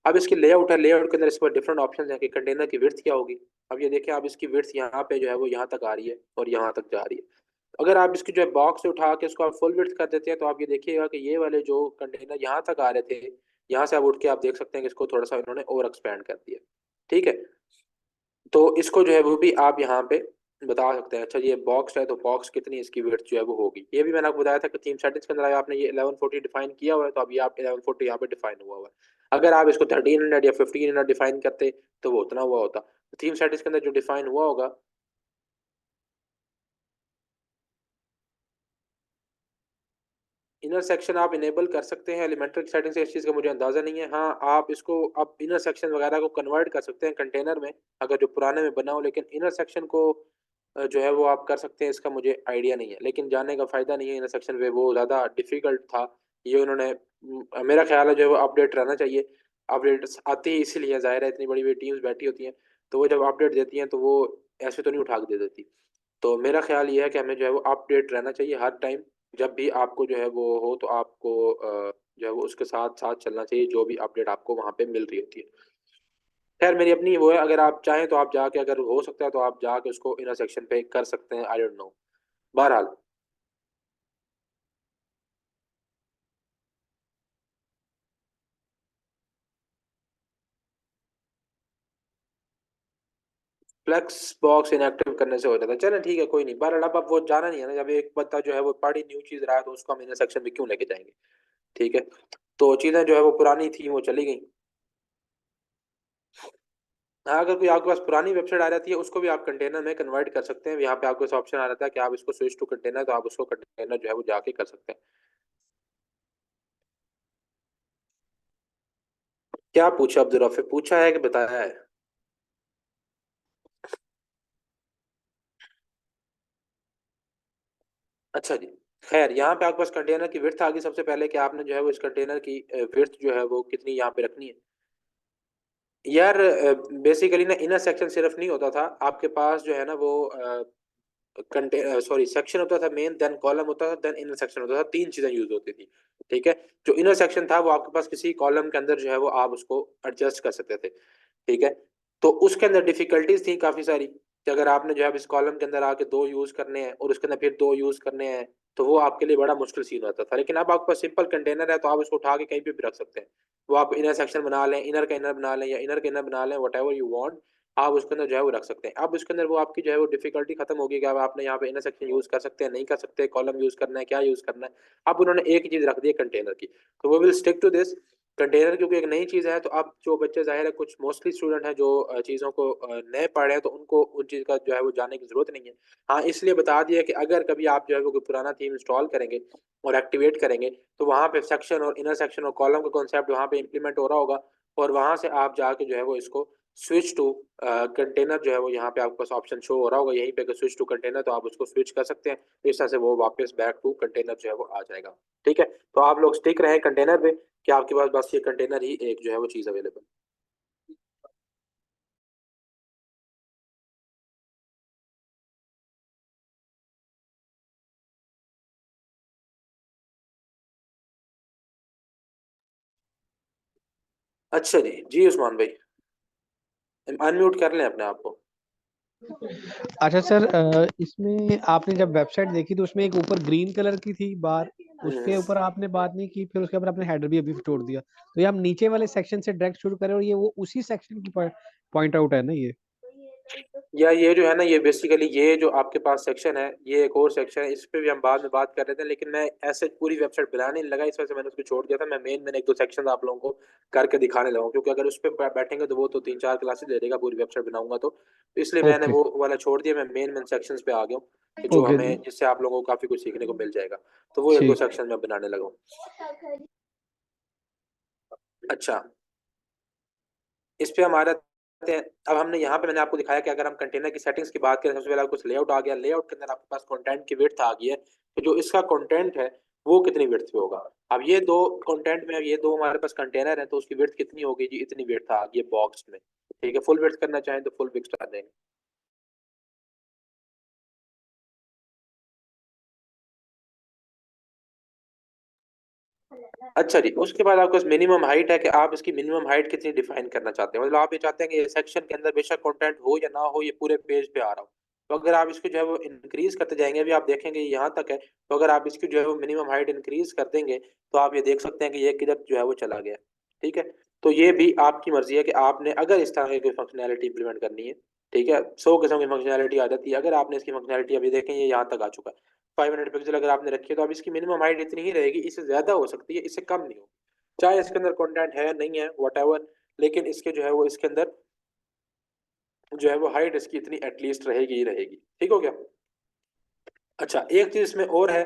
अब इसकी लेआउट है, लेआउट के अंदर इसके डिफरेंट ऑप्शन है कि कंटेनर की विड्थ क्या होगी। अब ये देखिए, आप इसकी विड्थ यहाँ पे जो है वो यहाँ तक आ रही है और यहाँ तक जा रही है। अगर आप इसकी जो है बॉक्स से उठा के इसको आप फुल विड्थ कर देते हैं तो आप ये देखिएगा कि ये वाले जो कंटेनर यहाँ तक आ रहे थे, यहाँ से आप उठ के आप देख सकते हैं कि इसको थोड़ा सा इन्होंने ओवर एक्सपेंड कर दिया। ठीक है। तो इसको जो है वो भी आप यहाँ पे बता सकते हैं। अच्छा, ये बॉक्स है तो बॉक्स कितनी इसकी विड्थ जो है वो होगी। ये भी मैंने आपको बताया था कि थीम सेटिंग्स के अंदर अगर आपने ये 1140 डिफाइन किया हुआ है तो अब ये आप 1140 यहाँ पे डिफाइन हुआ हुआ है। अगर आप इसको 1300 या 1500 डिफाइन करते तो वो उतना हुआ होता। थीम सेटिंग्स के अंदर जो डिफाइन हुआ होगा, इनर सेक्शन आप इनेबल कर सकते हैं। एलिमेंट्री सेटिंग से इस चीज़ का मुझे अंदाज़ा नहीं है। हाँ, आप इसको आप इनर सेक्शन वगैरह को कन्वर्ट कर सकते हैं कंटेनर में, अगर जो पुराने में बना हो, लेकिन इनर सेक्शन को जो है वो आप कर सकते हैं, इसका मुझे आइडिया नहीं है। लेकिन जानने का फ़ायदा नहीं है इनर सेक्शन पे, वो ज़्यादा डिफ़िकल्ट था। ये उन्होंने मेरा ख्याल है जो है वो अपडेट रहना चाहिए। अपडेट आती ही इसीलिए, ज़ाहिर है इतनी बड़ी बड़ी टीम्स बैठी होती हैं, तो वो जब अपडेट देती हैं तो वो ऐसे तो नहीं उठा के दे देती। तो मेरा ख्याल ये है कि हमें जो है वो अपडेट रहना चाहिए हर टाइम। जब भी आपको जो है वो हो तो आपको जो है वो उसके साथ साथ चलना चाहिए, जो भी अपडेट आपको वहाँ पे मिल रही होती है। खैर, मेरी अपनी वो है, अगर आप चाहें तो आप जाके, अगर हो सकता है तो आप जाके उसको इनर सेक्शन पे कर सकते हैं, आई डोंट नो। बहरहाल, फ्लेक्स बॉक्स इनएक्टिव करने से हो जाता है। चलें ठीक है, कोई नहीं। बहरहाल, अब वो जाना नहीं है ना, जब एक बंदा जो है वो बड़ी न्यू चीज़ रहा है तो उसको हम इनर सेक्शन में क्यों लेके जाएंगे। ठीक है। तो चीज़ें जो है वो पुरानी थी वो चली गई। हाँ, अगर कोई आपके पास पुरानी वेबसाइट आ जाती है उसको भी आप कंटेनर में कन्वर्ट कर सकते हैं। यहाँ पे आपको ऑप्शन आ जाता है कि आप इसको स्विच टू कंटेनर, तो आप उसको कंटेनर जो है वो जाके कर सकते हैं। क्या पूछा अब्दुल रफे, पूछा है कि बताया है? अच्छा जी। खैर, यहाँ पे आपके पास कंटेनर की विड्थ आ गई। सबसे पहले कि आपने जो है वो इस कंटेनर की विड्थ जो है वो कितनी यहाँ पे रखनी है। यार, बेसिकली ना इनर सेक्शन सिर्फ नहीं होता था आपके पास, जो है ना वो कंटे सॉरी सेक्शन होता था मेन, देन कॉलम होता था, देन इनर सेक्शन होता था। तीन चीजें यूज होती थी। ठीक है। जो इनर सेक्शन था वो आपके पास किसी कॉलम के अंदर जो है वो आप उसको एडजस्ट कर सकते थे। ठीक है। तो उसके अंदर डिफिकल्टीज थी काफी सारी कि अगर आपने जो है अब इस कॉलम के अंदर आके दो यूज करने हैं और उसके अंदर फिर दो यूज करने हैं, तो वो आपके लिए बड़ा मुश्किल सीन होता था। लेकिन अब आपके पास सिंपल कंटेनर है तो आप उसको उठा के कहीं पे भी रख सकते हैं। वो आप इनर सेक्शन बना लें, इनर का इनर बना लें, या इनर का इनर बना लें, वट एवर यू वांट, आप उसके अंदर जो है वो रख सकते हैं। अब उसके अंदर वो आपकी जो है वो डिफिकल्टी खत्म होगी कि अब आपने यहाँ पे इनर सेक्शन यूज कर सकते हैं, नहीं कर सकते, कॉलम यूज करना है, क्या यूज करना है। अब उन्होंने एक ही चीज रख दी है कंटेनर की, तो वो will stick to this container, क्योंकि एक नई चीज है। तो अब जो बच्चे, जाहिर है कुछ मोस्टली स्टूडेंट हैं जो चीजों को नए पढ़ रहे हैं, तो उनको उन चीज का जो है वो जानने की जरूरत नहीं है। हाँ, इसलिए बता दिया कि अगर कभी आप जो है वो कोई पुराना थीम इंस्टॉल करेंगे और एक्टिवेट करेंगे तो वहां पे सेक्शन और इनर सेक्शन और कॉलम का कॉन्सेप्ट वहां पे इंप्लीमेंट हो रहा होगा, और वहां से आप जाके जो है वो इसको स्विच टू कंटेनर जो है वो यहाँ पे आपके पास ऑप्शन शो हो रहा होगा यहीं पे, स्विच टू कंटेनर, तो आप उसको स्विच कर सकते हैं। तो इस तरह से वो वापस बैक टू कंटेनर जो है वो आ जाएगा। ठीक है। तो आप लोग स्टिक रहे कंटेनर पे कि आपके पास बस ये कंटेनर ही एक जो है वो चीज़ अवेलेबल। अच्छा जी, जी उस्मान भाई, अनम्यूट कर लें अपने आप को। अच्छा सर, इसमें आपने जब वेबसाइट देखी तो उसमें एक ऊपर ग्रीन कलर की थी बार, हम्म। उसके ऊपर आपने बात नहीं की, फिर उसके ऊपर आपने हेडर भी अभी छोड़ दिया। तो ये हम नीचे वाले सेक्शन से डायरेक्ट शुरू करें और ये वो उसी सेक्शन की पॉइंट आउट है ना ये? या ये जो है ना, ये बेसिकली ये जो आपके पास सेक्शन है, ये एक और सेक्शन है, इस पे भी हम बाद में बात कर रहे थे, लेकिन मैं ऐसे पूरी वेबसाइट बनाने नहीं लगा, इस वजह से मैंने उसको छोड़ दिया था। मैं मैंने एक दो सेक्शन आप लोगों को करके दिखाने लगा हूं, क्योंकि अगर उस पर बैठेंगे तो वो तो 3-4 क्लासेस ले लेगा, पूरी वेबसाइट बनाऊंगा तो इसलिए मैंने ओके। वो वाला छोड़ दिया। मैं मेन मेन सेक्शंस पे आ गया हूँ। जो ओके जी। हमें, जिससे आप लोगों को काफी कुछ सीखने को मिल जाएगा। तो वो एक दो ठीक। सेक्शन में बनाने लगा हूँ। अच्छा, इस पे हम आ जाते हैं। अब हमने यहाँ पे मैंने आपको दिखाया कि अगर हम कंटेनर की सेटिंग्स की बात करें, सबसे पहले कुछ लेआउट आ गया, लेआउट के अंदर आपके पास कंटेंट की विड्थ आ गई है, तो जो इसका कंटेंट है वो कितनी विड्थ पे होगा। अब ये दो कंटेंट में, ये दो हमारे पास कंटेनर है, तो उसकी विड्थ कितनी होगी जी, इतनी विड्थ आ गई है बॉक्स में। ठीक है, फुल विड्थ करना चाहें तो फुल विड्थ कर देंगे। अच्छा जी, उसके बाद आपके पास मिनिमम हाइट है कि आप इसकी मिनिमम हाइट कितनी डिफाइन करना चाहते हैं। मतलब आप ये चाहते हैं कि ये सेक्शन के अंदर बेशक कंटेंट हो या ना हो, ये पूरे पेज पे आ रहा हो। तो अगर आप इसको जो है वो इंक्रीज करते जाएंगे, अभी आप देखेंगे यहाँ तक है, तो अगर आप इसकी जो है वो मिनिमम हाइट इंक्रीज कर देंगे, तो आप ये देख सकते हैं कि ये किधर जो है वो चला गया। ठीक है, तो ये भी आपकी मर्जी है कि आपने अगर इस तरह की कोई फंक्शनैलिटी इंप्लीमेंट करनी है। ठीक है, 100 किस्म की फंक्शनैलिटी आ जाती है, अगर आपने इसकी फंक्शनैलिटी अभी देखें ये यहाँ तक आ चुका है। 500 पिक्सल अगर आपने रखी है, तो अब इसकी मिनिमम हाइट इतनी ही रहेगी, इससे ज्यादा हो सकती है, इससे कम नहीं हो, चाहे इसके अंदर कंटेंट है नहीं है वट, लेकिन इसके जो है वो इसके अंदर जो है वो हाइट इसकी इतनी एटलीस्ट रहेगी ही रहेगी। ठीक हो गया। अच्छा, एक चीज इसमें और है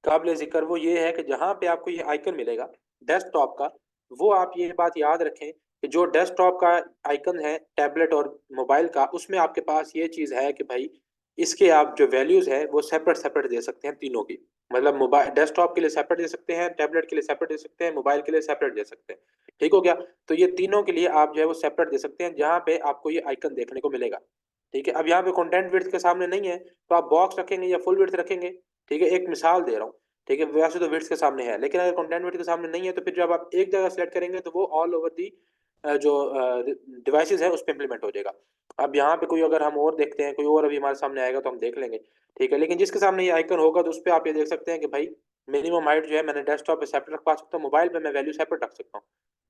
काबिल जिक्र, वो ये है कि जहां पे आपको ये आइकन मिलेगा डेस्कटॉप का, वो आप ये बात याद रखें कि जो डेस्कटॉप का आइकन है टैबलेट और मोबाइल का, उसमें आपके पास ये चीज है कि भाई इसके आप जो वैल्यूज है वो सेपरेट सेपरेट दे सकते हैं तीनों की। मतलब मोबाइल डेस्कटॉप के लिए सेपरेट दे सकते हैं, टैबलेट के लिए सेपरेट दे सकते हैं, मोबाइल के लिए सेपरेट दे सकते हैं। ठीक हो गया। तो ये तीनों के लिए आप जो है वो सेपरेट दे सकते हैं, जहां पे आपको ये आइकन देखने को मिलेगा। ठीक है, अब यहाँ पे कंटेंट विड्थ के सामने नहीं है, तो आप बॉक्स रखेंगे या फुल विड्थ रखेंगे। ठीक है, एक मिसाल दे रहा हूँ। ठीक है, वैसे तो विड्थ के सामने है, लेकिन अगर कंटेंट विड्थ के सामने नहीं है, तो फिर जब आप एक जगह सेलेक्ट करेंगे तो वो ऑल ओवर दी जो डिवाइसेस है उस पर इंप्लीमेंट हो जाएगा। अब यहाँ पे कोई अगर हम और देखते हैं, कोई और अभी हमारे सामने आएगा तो हम देख लेंगे। ठीक है, लेकिन जिसके सामने ये आइकन होगा तो उस पर आप ये देख सकते हैं कि भाई मिनिमम हाइट जो है मैंने डेस्कटॉप पे सेपरेट रखवा सकता हूँ, मोबाइल पे मैं वैल्यू सेपरेट रख सकता हूँ।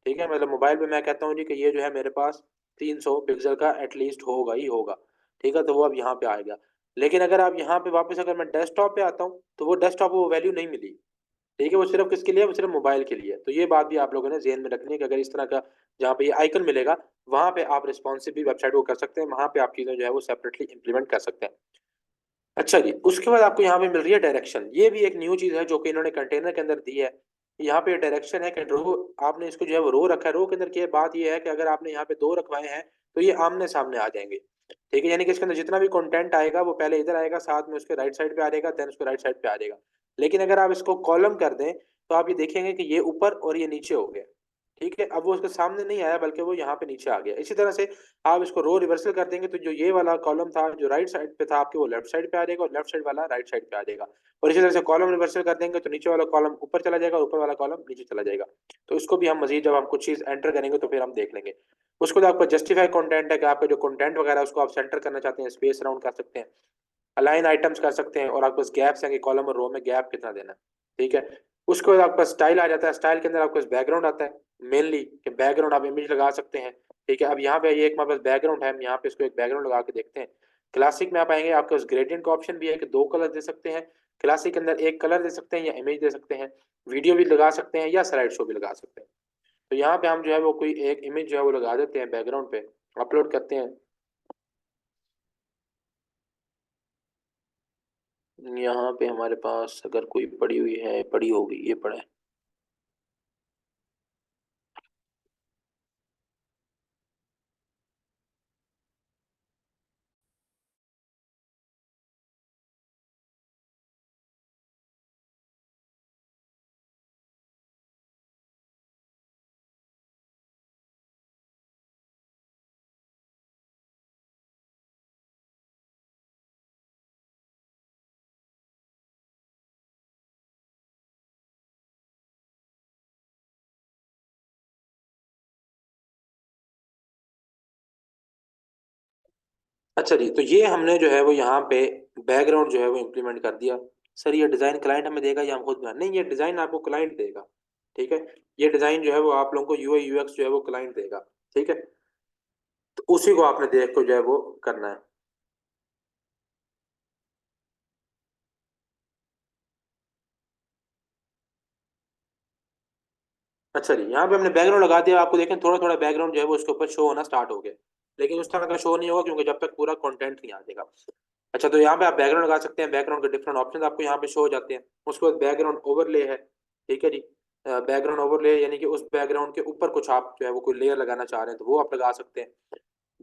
ठीक है, मतलब मोबाइल पे मैं कहता हूँ जी कि ये जो है मेरे पास 300 पिक्सल का एटलीस्ट होगा ही होगा। ठीक है, तो वो अब यहाँ पे आएगा। लेकिन अगर आप यहाँ पे वापस अगर मैं डेस्कटॉप पे आता हूँ, तो वो डेस्कटॉप वो वैल्यू नहीं मिली। ठीक है, वो सिर्फ किसके लिए है, वो सिर्फ मोबाइल के लिए है। तो ये बात भी आप लोगों ने ध्यान में रखनी है कि अगर इस तरह का जहाँ पे ये आइकन मिलेगा, वहां पे आप रिस्पॉन्सिव भी वेबसाइट को कर सकते हैं, वहां पे आप चीजें जो है वो सेपरेटली इंप्लीमेंट कर सकते हैं। अच्छा जी, उसके बाद आपको यहाँ पे मिल रही है डायरेक्शन। ये भी एक न्यू चीज है जो कि इन्होंने कंटेनर के अंदर दी है। यहाँ पे डायरेक्शन है कि रो, आपने इसको जो है वो रो रखा है। रो के अंदर की बात ये है कि अगर आपने यहाँ पे दो रखवाए हैं, तो ये आमने सामने आ जाएंगे। ठीक है, यानी कि इसके अंदर जितना भी कंटेंट आएगा वो पहले इधर आएगा, साथ में उसके राइट साइड पे आ जाएगा, देन उसके राइट साइड पे आ जाएगा। लेकिन अगर आप इसको कॉलम कर दें, तो आप ये देखेंगे कि ये ऊपर और ये नीचे हो गया। ठीक है, अब वो उसके सामने नहीं आया, बल्कि वो यहाँ पे नीचे आ गया। इसी तरह से आप इसको रो रिवर्सल कर देंगे, तो जो ये वाला कॉलम था जो राइट साइड पे था आपके, वो लेफ्ट साइड पे आ जाएगा, और लेफ्ट साइड वाला राइट साइड पे आ जाएगा। और इसी तरह से कॉलम रिवर्सल कर देंगे, तो नीचे वाला कॉलम ऊपर चला जाएगा और ऊपर वाला कॉलम नीचे चला जाएगा। तो इसको भी हम मजीद जब हम कुछ चीज एंटर करेंगे तो फिर हम देख लेंगे। उसके बाद आपका जस्टिफाई कंटेंट है कि आपका जो कंटेंट वगैरह है, उसको आप सेंटर करना चाहते हैं, स्पेस राउंड कर सकते हैं, अलाइन आइटम्स कर सकते हैं, और आपके पास गैप्स हैं कि कॉलम और रो में गैप कितना देना है। ठीक है, उसके बाद आपके पास स्टाइल आ जाता है। स्टाइल के अंदर आपके पास बैकग्राउंड आता है मेनली, कि बैकग्राउंड आप इमेज लगा सकते हैं। ठीक है, अब यहाँ पे ये एक हमारे पास बैकग्राउंड है, हम यहाँ पे इसको एक बैकग्राउंड लगा के देखते हैं। क्लासिक में आप आएंगे, आपके पास ग्रेडियंट का ऑप्शन भी है कि दो कलर दे सकते हैं। क्लासिक के अंदर एक कलर दे सकते हैं या इमेज दे सकते हैं, वीडियो भी लगा सकते हैं या स्लाइड शो भी लगा सकते हैं। तो यहाँ पे हम जो है वो कोई एक इमेज जो है वो लगा देते हैं बैकग्राउंड पे, अपलोड करते हैं। यहाँ पे हमारे पास अगर कोई पड़ी हुई है, पड़ी होगी, ये पड़ा है। अच्छा जी, तो ये हमने जो है वो यहाँ पे बैकग्राउंड जो है वो इम्प्लीमेंट कर दिया। सर ये डिज़ाइन क्लाइंट हमें देगा या हम खुद बना, नहीं, ये डिज़ाइन आपको क्लाइंट देगा। ठीक है, ये डिज़ाइन जो है वो आप लोगों को यूआई यूएक्स जो है वो क्लाइंट देगा। ठीक है, तो उसी को आपने देख को जो है वो करना है। अच्छा जी, यहाँ पे हमने बैकग्राउंड लगा दिया, आपको देखें थोड़ा थोड़ा बैकग्राउंड जो है वो उसके ऊपर शो होना स्टार्ट हो गया। लेकिन उस तरह का शो नहीं होगा क्योंकि जब तक पूरा कंटेंट नहीं आ जाएगा। अच्छा, तो यहाँ पे आप बैकग्राउंड लगा सकते हैं, बैकग्राउंड के डिफरेंट ऑप्शन आपको यहाँ पे शो हो जाते हैं। उसके बाद बैकग्राउंड ओवरले है, ठीक है जी। बैकग्राउंड ओवरले यानी कि उस बैकग्राउंड के ऊपर कुछ आप जो है वो कोई लेयर लगाना चाह रहे हैं तो वो आप लगा सकते हैं।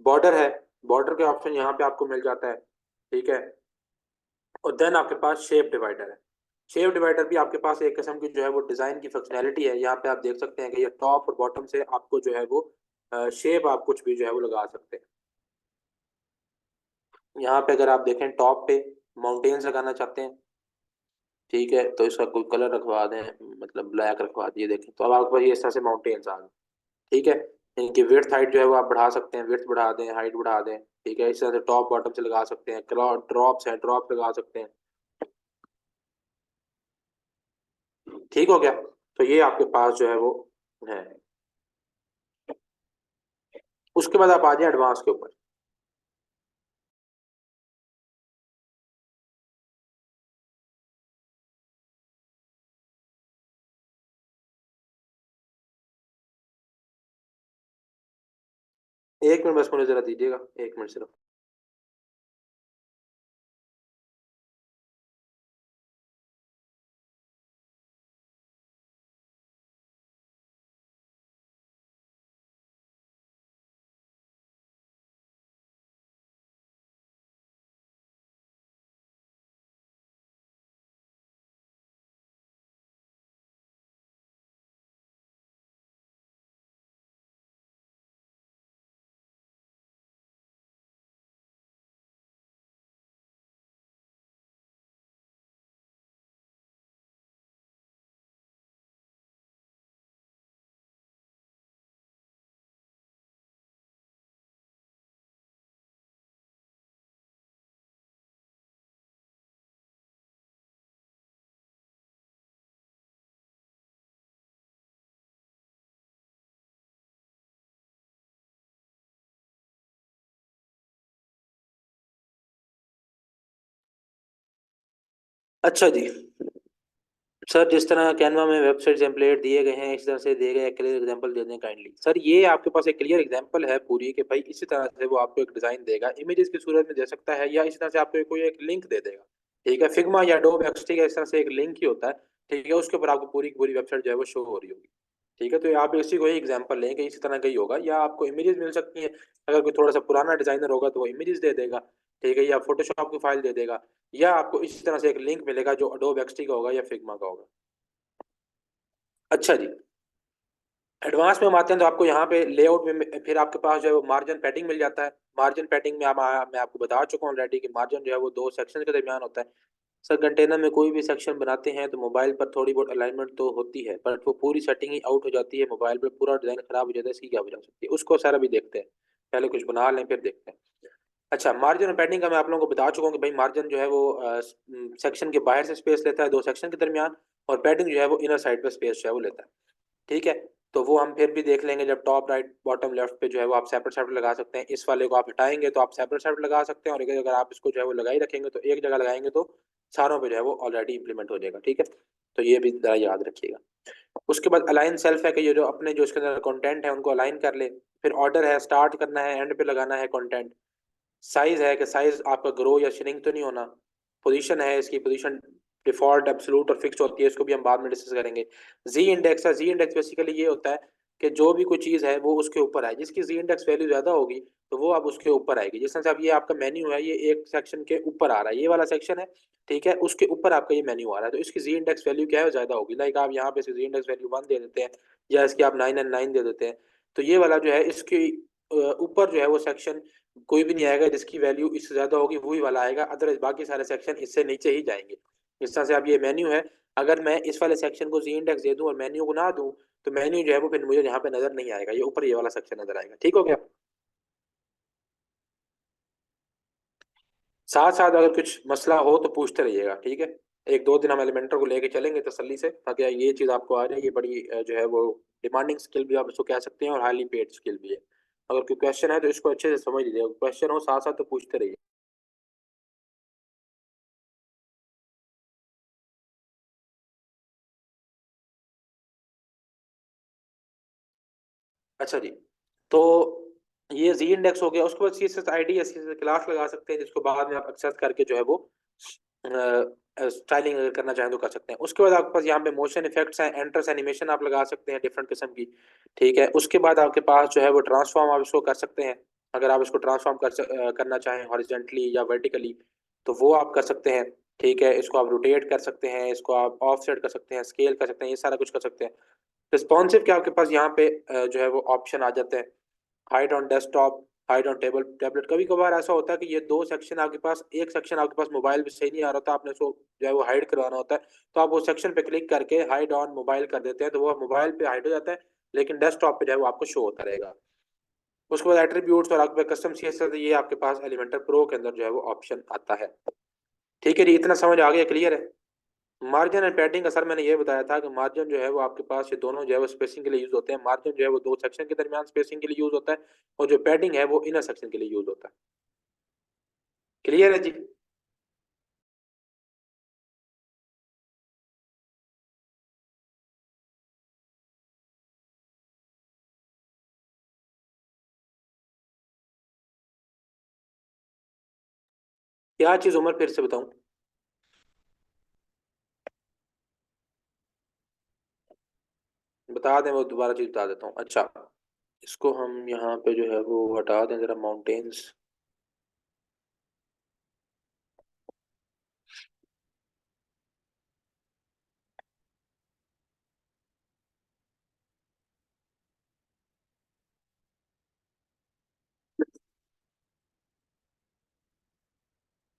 बॉर्डर है, बॉर्डर के ऑप्शन यहाँ पे आपको मिल जाता है, ठीक है। और देन आपके पास शेप डिवाइडर है। शेप डिवाइडर भी आपके पास एक किस्म की जो है वो डिजाइन की फंक्शनैलिटी है। यहाँ पे आप देख सकते हैं कि ये टॉप और बॉटम से आपको जो है वो शेप आप कुछ भी जो है वो लगा सकते हैं। यहाँ पे अगर आप देखें टॉप पे माउंटेन्स लगाना चाहते हैं, ठीक है, तो इसका कोई कलर रखवा दें, मतलब ब्लैक रखवा दिए, देखें तो अब आपके पास ये इस तरह से माउंटेन्स आ गए, ठीक है। इनकी विड्थ हाइट जो है वो आप बढ़ा सकते हैं, विड्थ बढ़ा दें, हाइट बढ़ा दें, ठीक है। इस तरह से टॉप बॉटम से लगा सकते हैं। ड्रॉप्स हैं, ड्रॉप लगा सकते हैं, ठीक हो गया। तो ये आपके पास जो है वो है। उसके बाद आप आ जाए एडवांस के ऊपर। एक मिनट बस मुझे जरा दीजिएगा, एक मिनट सिर्फ। अच्छा जी, सर जिस तरह कैनवा में वेबसाइट टेम्पलेट दिए गए हैं इस तरह से दिए गए क्लियर एग्जांपल दे दें काइंडली। सर ये आपके पास एक क्लियर एग्जांपल है पूरी कि भाई इसी तरह से वो आपको एक डिजाइन देगा, इमेजेस की सूरत में दे सकता है, या इसी तरह से आपको कोई एक लिंक दे देगा, ठीक है। फिग्मा या डोब एक्सटी का इस तरह से एक लिंक ही होता है, ठीक है। उसके ऊपर आपको पूरी की पूरी वेबसाइट जो है वो शो हो रही होगी, ठीक है। तो आप इसी को ही एग्जांपल लें कि इसी तरह का ही होगा, या आपको इमेजेस मिल सकती हैं। अगर कोई थोड़ा सा पुराना डिजाइनर होगा तो वो इमेजेस दे देगा, ठीक है, या फोटोशॉप की फाइल दे देगा, या आपको इसी तरह से एक लिंक मिलेगा जो अडोब एक्सटी का होगा या फिग्मा का होगा। अच्छा जी, एडवांस में हम आते हैं तो आपको यहाँ पे लेआउट में फिर आपके पास जो है वो मार्जिन पैडिंग मिल जाता है। मार्जिन पैडिंग में मैं आपको बता चुका हूँ ऑलरेडी कि मार्जिन जो है वो दो सेक्शन के दरमियान होता है। सर कंटेनर में कोई भी सेक्शन बनाते हैं तो मोबाइल पर थोड़ी बहुत अलाइनमेंट तो होती है, बट वो पूरी सेटिंग ही आउट हो जाती है, मोबाइल पर पूरा डिजाइन खराब हो जाता है। इसकी क्या वजह हो सकती है, उसको सारा भी देखते हैं। पहले कुछ बना लें फिर देखते हैं। अच्छा, मार्जिन और पैडिंग का मैं आप लोगों को बता चुका हूँ कि भाई मार्जिन जो है वो सेक्शन के बाहर से स्पेस लेता है दो सेक्शन के दरमियान, और पैडिंग जो है वो इनर साइड पर स्पेस जो है वो लेता है, ठीक है। तो वो हम फिर भी देख लेंगे जब टॉप राइट बॉटम लेफ्ट पे जो है वो आप सेपरेट सेपरेट लगा सकते हैं। इस वाले को आप हटाएंगे तो आप सेपरेट सेपरेट लगा सकते हैं, और अगर आप इसको जो है वो लगा ही रखेंगे तो एक जगह लगाएंगे तो सारों पे जो है वो ऑलरेडी इंप्लीमेंट हो जाएगा, ठीक है। तो ये भी जरा याद रखिएगा। उसके बाद अलाइन सेल्फ है कि ये जो अपने जो इसके अंदर कंटेंट है उनको अलाइन कर ले। फिर ऑर्डर है, स्टार्ट करना है, एंड पे लगाना है कंटेंट। साइज है कि साइज आपका ग्रो या श्रिंक तो नहीं होना। पोजीशन है, इसकी पोजीशन डिफॉल्ट एब्सोल्यूट और फिक्स होती है, इसको भी हम बाद में डिस्कस करेंगे। जी इंडेक्स है, जी इंडेक्स बेसिकली ये होता है कि जो भी कोई चीज़ है वो उसके ऊपर आए, जिसकी जी इंडेक्स वैल्यू ज़्यादा होगी तो वो अब उसके ऊपर आएगी। जिस तरह से अब ये आपका मेन्यू है, ये एक सेक्शन के ऊपर आ रहा है, ये वाला सेक्शन है, ठीक है, उसके ऊपर आपका ये मेन्यू आ रहा है, तो इसकी जी इंडेक्स वैल्यू क्या है, ज़्यादा होगी। लाइक आप यहाँ पे इसकी जी इंडेक्स वैल्यू 1 दे देते हैं, या इसकी आप 9 एंड 9 दे देते हैं, तो ये वाला जो है इसकी ऊपर जो है वो सेक्शन कोई भी नहीं आएगा जिसकी वैल्यू इससे ज्यादा होगी, वही वाला आएगा। अदरवाइज बाकी सारे सेक्शन इससे नीचे ही जाएंगे। इस तरह से अब ये मेन्यू है, अगर मैं इस वाले सेक्शन को जी इंडेक्स दे दूं और मेन्यू को ना दूं तो मेन्यू जो है वो फिर मुझे यहाँ पे नजर नहीं आएगा, ये ऊपर ये वाला सेक्शन नजर आएगा, ठीक हो गया। साथ साथ अगर कुछ मसला हो तो पूछते रहिएगा, ठीक है। एक दो दिन हम एलिमेंटर को लेके चलेंगे तसल्ली से, ताकि ये चीज़ आपको आ जाए। ये बड़ी जो है वो डिमांडिंग स्किल भी आप इसको कह सकते हैं और हाईली पेड स्किल भी है। अगर कोई क्वेश्चन है तो इसको अच्छे से समझ लीजिए, क्वेश्चन हो साथ साथ तो पूछते रहिए। अच्छा जी, तो ये जी इंडेक्स हो गया। उसके बाद CSS ID या CSS क्लास लगा सकते हैं, जिसको बाद में आप एक्सेस करके जो है वो स्टाइलिंग अगर करना चाहें तो कर सकते हैं। उसके बाद आपके पास यहाँ पे मोशन इफेक्ट्स हैं, एंट्रेंस एनिमेशन आप लगा सकते हैं डिफरेंट किस्म की। ठीक है, उसके बाद आपके पास जो है वो ट्रांसफॉर्म आप इसको कर सकते हैं। अगर आप इसको ट्रांसफॉर्म करना चाहें हॉरिजेंटली या वर्टिकली, तो वो आप कर सकते हैं। ठीक है, इसको आप रोटेट कर सकते हैं, इसको आप ऑफसेट कर सकते हैं, स्केल कर सकते हैं, ये सारा कुछ कर सकते हैं। रिस्पॉन्सिव के आपके पास यहाँ पे जो है वो ऑप्शन आ जाते हैं। Hide on desktop, hide on table tablet. कभी कभार ऐसा होता है कि ये दो सेक्शन आपके पास, एक सेक्शन आपके पास मोबाइल पे सही नहीं आ रहा होता, आपने उसको जो है वो हाइड करवाना होता है, तो आप वो सेक्शन पे क्लिक करके हाइड ऑन मोबाइल कर देते हैं, तो वो मोबाइल पे हाइड हो जाता है, लेकिन डेस्कटॉप पे जो है वो आपको शो होता रहेगा। उसके बाद एट्रीब्यूट्स और आपके कस्टम CSS, ये आपके पास एलिमेंटर प्रो के अंदर जो है वो ऑप्शन आता है। ठीक है जी, इतना समझ आ गया, क्लियर है। मार्जिन एंड पैडिंग का सर मैंने ये बताया था कि मार्जिन जो है वो आपके पास ये दोनों जो है वो स्पेसिंग के लिए यूज होते हैं। मार्जिन जो है वो दो सेक्शन के दरमियान स्पेसिंग के लिए यूज होता है, और जो पैडिंग है वो इनर सेक्शन के लिए यूज होता है। क्लियर है जी। क्या चीज उमर, फिर से बताऊं? बता दें, वो दोबारा चीज बता देता हूँ। अच्छा, इसको हम यहाँ पे जो है वो हटा दें जरा, माउंटेन्स।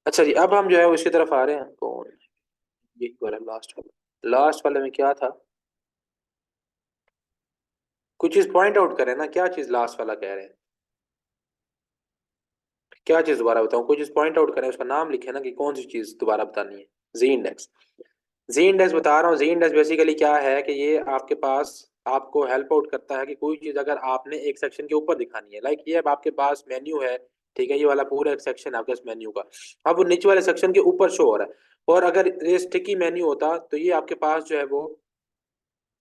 अच्छा जी, अब हम जो है वो इसकी तरफ आ रहे हैं। कौन? यही वाला लास्ट वाला, लास्ट वाले में क्या था? कुछ चीज पॉइंट आउट करें ना, क्या चीज लास्ट वाला कह रहे हैं? क्या चीज दोबारा बताऊं? कोई चीज पॉइंट आउट करें, उसका नाम लिखे ना कि कौन सी चीज दोबारा बतानी है। जी इंडेक्स। जी इंडेक्स बता रहा हूँ। जी इंडेक्स बेसिकली क्या है कि ये आपके पास आपको हेल्प आउट करता है कि कोई चीज अगर आपने एक सेक्शन के ऊपर दिखानी है, लाइक ये अब आपके पास मेन्यू है। ठीक है, ये वाला पूरा एक सेक्शन है आपके पास मेन्यू का। अब वो नीचे वाले सेक्शन के ऊपर शो हो रहा है, और अगर ये स्टिकी मेन्यू होता तो ये आपके पास जो है वो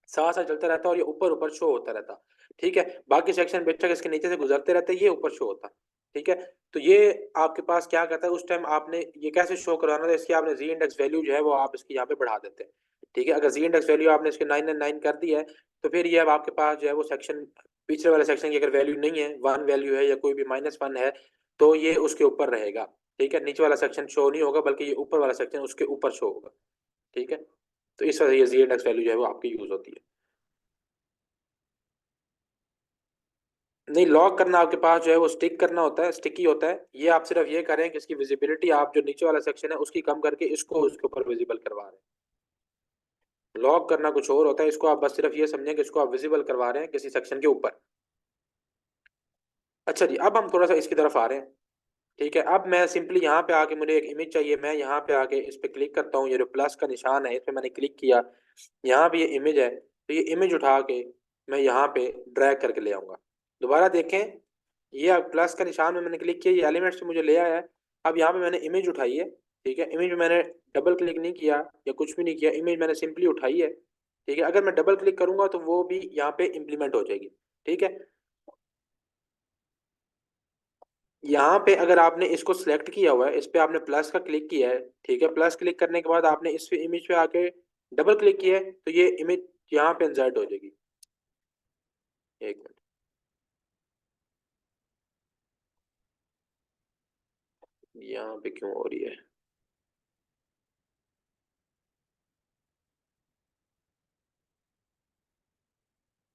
साथ साथ चलता रहता और ये ऊपर ऊपर शो होता रहता। ठीक है, बाकी सेक्शन बेशक इसके नीचे से गुजरते रहते, ये ऊपर शो होता। ठीक है, तो ये आपके पास क्या करता है, उस टाइम आपने ये कैसे शो करवाना था, इसकी आपने जी इंडेक्स वैल्यू जो है वो आप इसकी यहाँ पे बढ़ा देते हैं। ठीक है, अगर जी इंडेक्स वैल्यू आपने इसके 999 कर दी है, तो फिर ये अब आपके पास जो है वो सेक्शन, पिछले वाले सेक्शन की अगर वैल्यू नहीं है, 1 वैल्यू है या कोई भी -1 है, तो ये उसके ऊपर रहेगा। ठीक है, नीचे वाला सेक्शन शो नहीं होगा, बल्कि ये ऊपर वाला सेक्शन उसके ऊपर शो होगा। ठीक है, तो इस वजह से ये जी इंडेक्स वैल्यू जो है वो आपकी यूज होती है। नहीं, लॉक करना आपके पास जो है वो स्टिक करना होता है, स्टिकी होता है। ये आप सिर्फ ये करें कि इसकी विजिबिलिटी आप जो नीचे वाला सेक्शन है उसकी कम करके इसको उसके ऊपर विजिबल करवा रहे हैं। लॉक करना कुछ और होता है, इसको आप बस सिर्फ ये समझें कि इसको आप विजिबल करवा रहे हैं किसी सेक्शन के ऊपर। अच्छा जी, अब हम थोड़ा सा इसकी तरफ आ रहे हैं। ठीक है, अब मैं सिंपली यहाँ पे आके, मुझे एक इमेज चाहिए, मैं यहाँ पे आके इस पे क्लिक करता हूँ, ये जो प्लस का निशान है इस पे मैंने क्लिक किया। यहाँ पे ये इमेज है, तो ये इमेज उठा के मैं यहाँ पे ड्रैग करके ले आऊंगा। दोबारा देखें, ये अब प्लस का निशान में मैंने क्लिक किया, ये एलिमेंट्स से मुझे ले आया है। अब यहाँ पे मैंने इमेज उठाई है। ठीक है, इमेज में मैंने डबल क्लिक नहीं किया या कुछ भी नहीं किया, इमेज मैंने सिंपली उठाई है। ठीक है, अगर मैं डबल क्लिक करूंगा तो वो भी यहाँ पे इम्प्लीमेंट हो जाएगी। ठीक है, यहाँ पे अगर आपने इसको सिलेक्ट किया हुआ है, इस पे आपने प्लस का क्लिक किया है। ठीक है, प्लस क्लिक करने के बाद आपने इस इमेज पे आके डबल क्लिक किया है, तो ये इमेज यहाँ पे इंसर्ट हो जाएगी। एक मिनट, यहाँ पे क्यों हो रही है?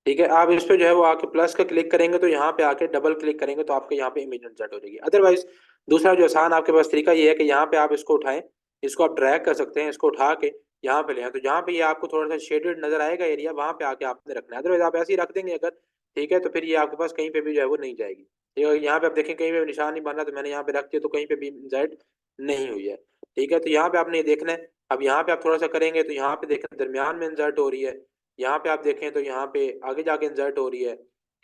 ठीक है, आप इस पे जो है वो आके प्लस का क्लिक करेंगे, तो यहाँ पे आके डबल क्लिक करेंगे तो आपके यहाँ पे इमेज इंसर्ट हो जाएगी। अदरवाइज दूसरा जो आसान आपके पास तरीका ये है कि यहाँ पे आप इसको उठाएं, इसको आप ड्रैग कर सकते हैं, इसको उठा के यहाँ पे ले आए, तो यहाँ पे ये आपको थोड़ा सा शेडेड नजर आएगा एरिया, वहां पे आके आपने रखना है। अदरवाइज आप ऐसे ही रख देंगे अगर, ठीक है, तो फिर ये आपके पास कहीं पे भी जो है वो नहीं जाएगी। ठीक है, यहाँ पे आप देखें कहीं पे भी निशान नहीं बन रहा, तो मैंने यहाँ पे रख दिया तो कहीं पे भी इंसर्ट नहीं हुई है। ठीक है, तो यहाँ पे आपने ये देखना है। अब यहाँ पे आप थोड़ा सा करेंगे तो यहाँ पे देखें दरमियान में इंसर्ट हो रही है। यहाँ पे आप देखें तो यहाँ पे आगे जाके इंसर्ट हो रही है।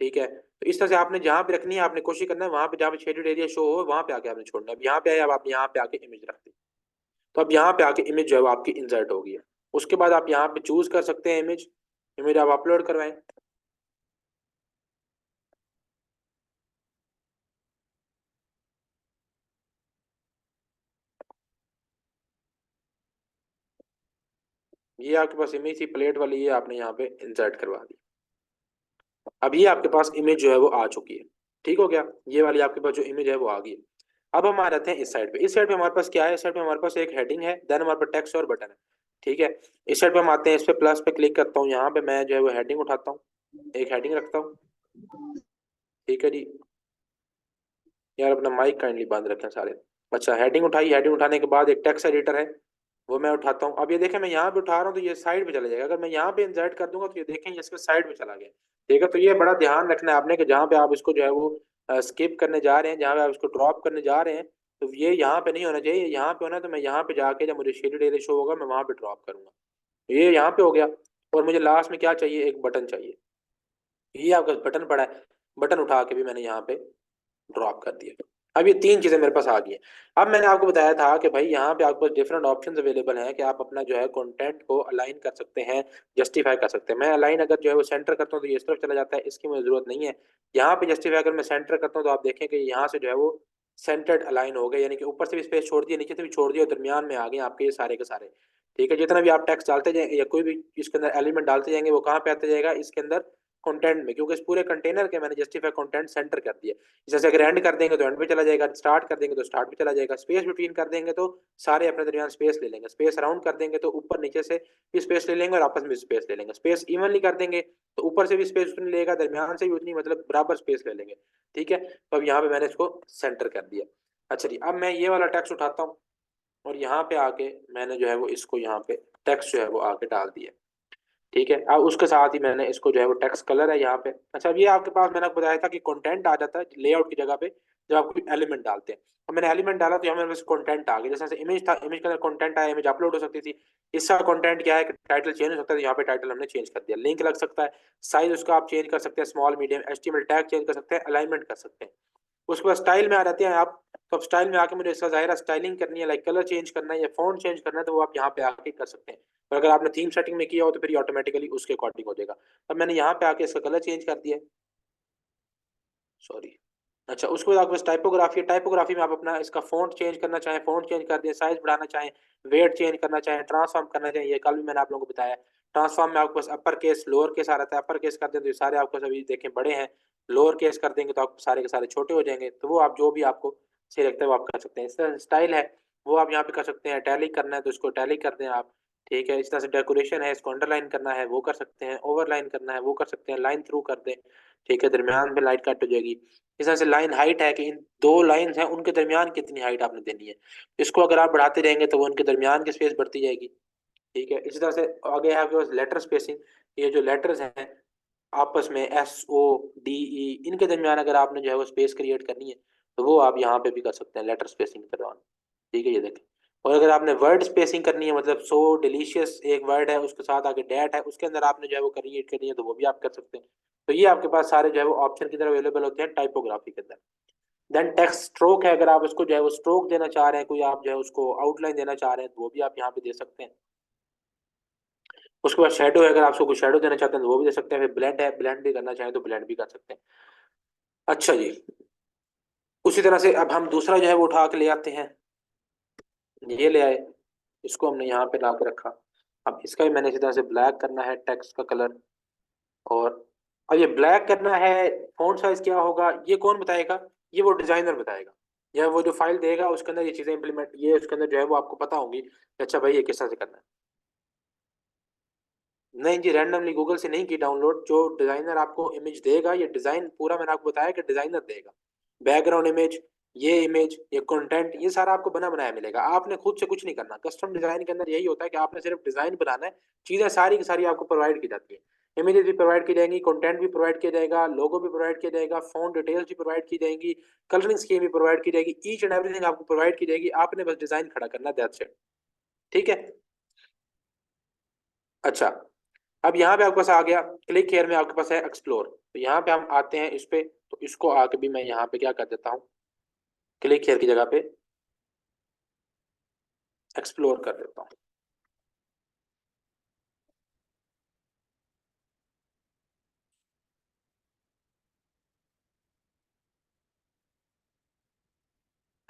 ठीक है, तो इस तरह से आपने जहाँ पे रखनी है, आपने कोशिश करना है वहां पे जहाँ पे शेडेड एरिया शो हो वहां पे आके आपने छोड़ना है। अब यहाँ पे आए, अब आप यहाँ पे आके इमेज रख दी, तो अब यहाँ पे आके इमेज जो है वो आपकी इंसर्ट हो गई है। उसके बाद आप यहाँ पे चूज कर सकते हैं इमेज, इमेज आप अपलोड करवाएं। ये आपके पास इमेज थी प्लेट वाली, ये आपने यहाँ पे इंसर्ट करवा दी। अब ये आपके पास इमेज जो है वो आ चुकी है। ठीक हो गया, ये वाली आपके पास जो इमेज है वो आ गई है। अब हम आ जाते हैं इस साइड पे। इस साइड पे हमारे पास क्या है, इस साइड पे हमारे पास एक हेडिंग है, देन हमारे पास टेक्स्ट और बटन है। ठीक है, इस साइड पे हम आते हैं, इस पे प्लस पे क्लिक करता हूँ, यहाँ पे मैं जो है वो हेडिंग उठाता हूँ, एक हेडिंग रखता हूँ। ठीक है जी। यार अपना माइक काइंडली बंद रखें सारे। अच्छा, हेडिंग उठाई, हेडिंग उठाने के बाद एक टेक्स्ट एडिटर है, वो मैं उठाता हूँ। अब ये देखें मैं यहाँ पे उठा रहा हूँ तो ये साइड पे चला जाएगा, अगर मैं यहाँ पे इंसर्ट कर दूंगा तो ये देखें ये इसके साइड पे चला गया। ठीक है, तो ये बड़ा ध्यान रखना है आपने कि जहाँ पे आप इसको जो है वो स्किप करने जा रहे हैं, जहाँ पे आप इसको ड्रॉप करने जा रहे हैं, तो ये यहाँ पे नहीं होना चाहिए, यहाँ पे होना है। तो मैं यहाँ पे जाके जब मुझे शेडेड एरिया शो होगा मैं वहां पे ड्रॉप करूंगा। ये यहाँ पे हो गया। और मुझे लास्ट में क्या चाहिए, एक बटन चाहिए। ये आपका बटन पड़ा है, बटन उठा के भी मैंने यहाँ पे ड्रॉप कर दिया। अब ये तीन चीजें मेरे पास आ गई हैं। अब मैंने आपको बताया था कि भाई यहाँ पे आपके पास डिफरेंट ऑप्शंस अवेलेबल हैं कि आप अपना जो है कंटेंट को अलाइन कर सकते हैं, जस्टिफाई कर सकते हैं। मैं अलाइन अगर जो है वो सेंटर करता हूँ तो ये इस तरफ चला जाता है, इसकी मुझे जरूरत नहीं है। यहाँ पे जस्टिफाई अगर मैं सेंटर करता हूँ तो आप देखें कि यहाँ से जो है वो सेंटर्ड अलाइन हो गए, यानी कि ऊपर से भी स्पेस छोड़ दिया, नीचे से भी छोड़ दिया और दरमियान में आ गए आपके ये सारे के सारे। ठीक है, जितना भी आप टेक्स्ट डालते जाएंगे या कोई भी इसके अंदर एलिमेंट डालते जाएंगे वो कहाँ पे आते जाएगा, इसके अंदर कंटेंट में, क्योंकि इस पूरे कंटेनर के मैंने जस्टिफाई कंटेंट सेंटर कर दिया। जैसे अगर एंड कर देंगे तो एंड पे चला जाएगा, स्टार्ट कर देंगे तो स्टार्ट पे चला जाएगा, स्पेस बिटवीन कर देंगे तो सारे अपने दरमियान स्पेस ले लेंगे, स्पेस अराउंड कर देंगे तो ऊपर नीचे से भी स्पेस ले लेंगे और आपस में भी स्पेस ले लेंगे, स्पेस इवनली कर देंगे तो ऊपर से भी स्पेस उतनी लेगा, दरमियान से भी उतनी, मतलब बराबर स्पेस ले लेंगे। ठीक है, तो अब यहाँ पे मैंने इसको सेंटर कर दिया। अच्छा जी, अब मैं ये वाला टेक्स्ट उठाता हूँ और यहाँ पे आके मैंने जो है वो इसको यहाँ पे टेक्स्ट जो है वो आके डाल दिया। ठीक है, अब उसके साथ ही मैंने इसको जो है वो टेक्स्ट कलर है यहाँ पे। अच्छा, अब ये आपके पास मैंने आपको बताया था कि कंटेंट आ जाता है लेआउट की जगह पे जब आप कोई एलिमेंट डालते हैं। अब मैंने एलिमेंट डाला तो यहाँ मेरे पास कंटेंट आ गया, जैसे इमेज था, इमेज के अंदर कंटेंट आया, इमेज अपलोड हो सकती थी। इसका कंटेंट क्या है कि टाइटल चेंज हो सकता है, तो यहाँ पे टाइटल हमने चेंज कर दिया, लिंक लग सकता है, साइज उसका आप चेंज कर सकते हैं, small medium, HTML tag change कर सकते हैं, अलाइनमेंट कर सकते हैं। उसके बाद स्टाइल में आ जाते हैं आप। तो अब स्टाइल में आके मुझे इसका ज़ाहिर स्टाइलिंग करनी है, लाइक कलर चेंज करना है या फॉन्ट चेंज करना है, तो वो आप यहाँ पे आके कर सकते हैं। और अगर आपने थीम सेटिंग में किया हो तो फिर ये ऑटोमेटिकली उसके अकॉर्डिंग हो जाएगा। अब मैंने यहाँ पे आके इसका कलर चेंज कर दिया है, सॉरी। अच्छा, उसके बाद आपके पास टाइपोग्राफी है, टाइपोग्राफी में आप अपना इसका फ़ॉन्ट चेंज करना चाहें फ़ॉन्ट चेंज कर दें, साइज बढ़ाना चाहें, वेट चेंज करना चाहें, ट्रांसफॉर्म करना चाहें, ये कल भी मैंने आप लोगों को बताया। ट्रांसफॉर्म में आपके पास अपर केस लोअर केस आ रहा है, अपर केस कर दें तो ये सारे आपको सभी देखें बड़े हैं, लोअर केस कर देंगे तो आप सारे के सारे छोटे हो जाएंगे। तो वो आप जो भी आपको सही लगता है वो आप कर सकते हैं। इस तरह स्टाइल है वो आप यहाँ पे कर सकते हैं, टैली करना है तो इसको टैली कर दें आप। ठीक है, इस तरह से डेकोरेशन है, इसको अंडरलाइन करना है वो कर सकते हैं, ओवरलाइन करना है वो कर सकते हैं, लाइन थ्रू कर दें। ठीक है, दरमियान में लाइट कट हो जाएगी। इस तरह से लाइन हाइट है कि इन दो लाइंस हैं उनके दरमियान कितनी हाइट आपने देनी है, इसको अगर आप बढ़ाते रहेंगे तो वो उनके दरमियान की स्पेस बढ़ती जाएगी। ठीक है, इसी तरह से आगे है आपके पास लेटर स्पेसिंग। ये जो लेटर्स हैं आपस में एस ओ डी ई, इनके दरमियान अगर आपने जो है वो स्पेस क्रिएट करनी है तो वो आप यहाँ पे भी कर सकते हैं लेटर स्पेसिंग के दौरान। ठीक है, ये देखें। और अगर आपने वर्ड स्पेसिंग करनी है, मतलब सो डिलीशियस एक वर्ड है उसके साथ आगे डैट है, उसके अंदर आपने जो है वो क्रिएट करनी है तो वो भी आप कर सकते हैं। तो ये आपके पास सारे जो है वो ऑप्शन की तरह अवेलेबल होते हैं टाइपोग्राफी के अंदर। देन टेक्स्ट स्ट्रोक है, अगर आप उसको जो है वो स्ट्रोक देना चाह रहे हैं, कोई आप जो है उसको आउटलाइन देना चाह रहे हैं तो वो भी आप यहाँ पे दे सकते हैं। उसके बाद शेडो है, अगर आप उसको कोई शेडो देना चाहते हैं तो वो भी दे सकते हैं। फिर ब्लेंड है, ब्लेंड भी करना चाहें तो ब्लेंड भी कर सकते हैं। अच्छा जी, उसी तरह से अब हम दूसरा जो है वो उठा के ले आते हैं, ये ले आए, इसको हमने यहाँ पे ला के रखा। अब इसका भी मैंने इसी तरह से ब्लैक करना है टेक्स्ट का कलर। और अब ये ब्लैक करना है, फॉन्ट साइज क्या होगा ये कौन बताएगा, ये वो डिजाइनर बताएगा, या वो जो फाइल देगा उसके अंदर ये चीजें इंप्लीमेंट, ये उसके अंदर जो है वो आपको पता होंगी कि अच्छा भाई ये किस तरह से करना है। नहीं जी, रैंडमली गूगल से नहीं की डाउनलोड, जो डिजाइनर आपको इमेज देगा, ये डिजाइन पूरा मैंने आपको बताया कि डिजाइनर देगा। बैकग्राउंड इमेज, ये इमेज, ये कंटेंट, ये सारा आपको बना बनाया मिलेगा, आपने खुद से कुछ नहीं करना। कस्टम डिजाइन के अंदर यही होता है कि आपने सिर्फ डिजाइन बनाना है, चीजें सारी की सारी आपको प्रोवाइड की जाती है। इमेजेस भी प्रोवाइड की जाएंगी, कंटेंट भी प्रोवाइड किया जाएगा, लोगो भी प्रोवाइड किया जाएगा, फॉन्ट डिटेल्स भी प्रोवाइड की जाएंगी, कलरिंग स्कीम भी प्रोवाइड की जाएगी, ईच एंड एवरीथिंग आपको प्रोवाइड की जाएगी, आपने बस डिजाइन खड़ा करना है, दैट्स इट। ठीक है। अच्छा, अब यहाँ पे आपके पास आ गया क्लिक हेयर में, आपके पास है एक्सप्लोर, तो यहाँ पे हम आते हैं इस पे, तो इसको आके भी मैं यहाँ पे क्या कर देता हूँ, क्लिक हेयर की जगह पे एक्सप्लोर कर देता हूँ।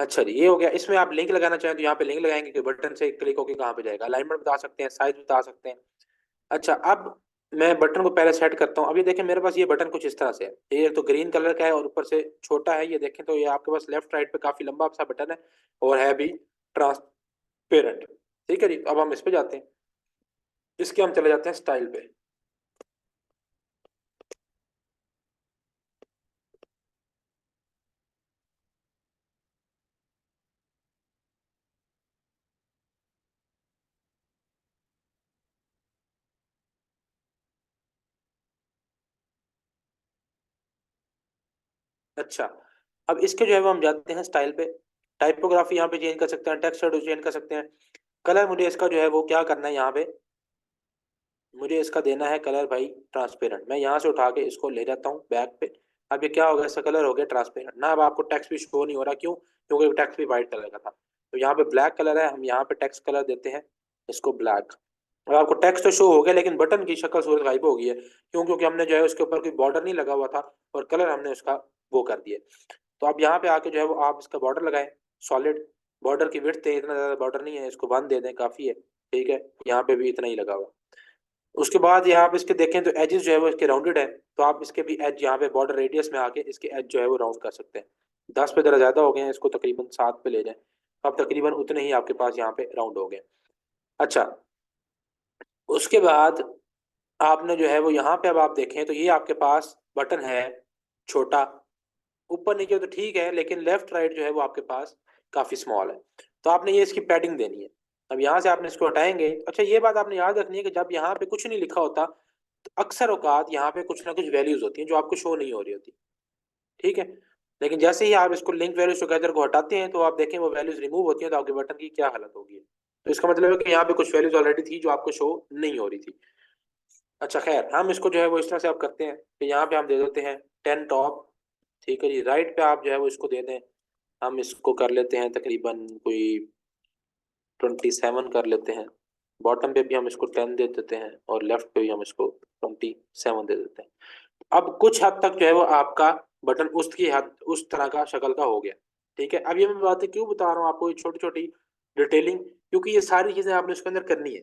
अच्छा जी, ये हो गया। इसमें आप लिंक लगाना चाहें तो यहाँ पे लिंक लगाएंगे कि बटन से क्लिक होकर कहाँ पे जाएगा। अलाइनमेंट बता सकते हैं, साइज बता सकते हैं। अच्छा, अब मैं बटन को पहले सेट करता हूँ। अब ये देखें मेरे पास ये बटन कुछ इस तरह से है। ये तो ग्रीन कलर का है और ऊपर से छोटा है, ये देखें तो ये आपके पास लेफ्ट राइट पे काफी लंबा सा बटन है और है भी ट्रांसपेरेंट। ठीक है जी, अब हम इस पे जाते हैं। इसके हम चले जाते हैं स्टाइल पे। अच्छा, अब इसके जो है वो हम जाते हैं स्टाइल पे। टाइपोग्राफी यहाँ पे चेंज कर सकते हैं, टेक्स्ट चेंज कर सकते हैं। कलर मुझे इसका जो है वो क्या करना है यहाँ पे, मुझे इसका देना है कलर भाई ट्रांसपेरेंट। मैं यहाँ से उठा के इसको ले जाता हूँ बैक पे। अब ये क्या हो गया, इसका कलर हो गया ट्रांसपेरेंट ना। अब आपको टेक्स्ट भी शो नहीं हो रहा, क्यों? क्योंकि टेक्स्ट भी व्हाइट कलर का था। तो यहाँ पे ब्लैक कलर है, हम यहाँ पे टेक्स्ट कलर देते हैं इसको ब्लैक। अब आपको टेक्स्ट तो शो हो गया लेकिन बटन की शक्ल सूरत गायब हो गई है। क्यों? क्योंकि हमने जो है उसके ऊपर कोई बॉर्डर नहीं लगा हुआ था और कलर हमने उसका वो कर दिया। तो आप यहाँ पे आके जो है वो आप इसका बॉर्डर लगाएं सॉलिड। बॉर्डर की विड्थ है, इतना ज्यादा बॉर्डर नहीं है, इसको 1 दे दें, काफी है। ठीक है, यहाँ पे भी इतना ही लगा हुआ। उसके बाद यहाँ आप इसके देखें तो एजेस जो है वो इसके राउंडेड है। तो आप इसके भी एज यहाँ पे बॉर्डर रेडियस में आके इसके एज जो है वो राउंड कर सकते हैं। 10 पे जरा ज्यादा हो गए हैं, इसको तकरीबन 7 पे ले जाएं। अब तकरीबन उतने ही आपके पास यहाँ पे राउंड हो गए। अच्छा, उसके बाद आपने जो है वो यहाँ पे अब आप देखें तो ये आपके पास बटन है छोटा। ऊपर नीचे तो ठीक है लेकिन लेफ्ट राइट जो है वो आपके पास काफी स्मॉल है। तो आपने ये इसकी पैडिंग देनी है। अब यहाँ से आपने इसको हटाएंगे। अच्छा, ये बात आपने याद रखनी है कि जब यहाँ पे कुछ नहीं लिखा होता तो अक्सर औकात यहाँ पे कुछ ना कुछ वैल्यूज होती हैं जो आपको शो नहीं हो रही होती। ठीक है, लेकिन जैसे ही आप इसको लिंक वैल्यूज टुगेदर को हटाते हैं तो आप देखें वो वैल्यूज रिमूव होती हैं, तो आपके बटन की क्या हालत होगी। तो इसका मतलब है कि यहाँ पे कुछ वैल्यूज ऑलरेडी थी जो आपको शो नहीं हो रही थी। अच्छा खैर, हम इसको जो है वो इस तरह से आप करते हैं कि यहाँ पे हम दे देते हैं 10 टॉप। ठीक है जी, राइट पे आप जो है वो इसको दे दें। हम इसको कर लेते हैं तकरीबन कोई 27 कर लेते हैं। बॉटम पे भी हम इसको 10 दे देते हैं और लेफ्ट पे भी हम इसको 27 दे देते हैं। अब कुछ हद तक जो है वो आपका बटन उस तरह का शक्ल का हो गया। ठीक है, अब ये मैं बातें क्यों बता रहा हूँ आपको, ये छोटी छोटी डिटेलिंग, क्योंकि ये सारी चीजें आपने उसके अंदर करनी है।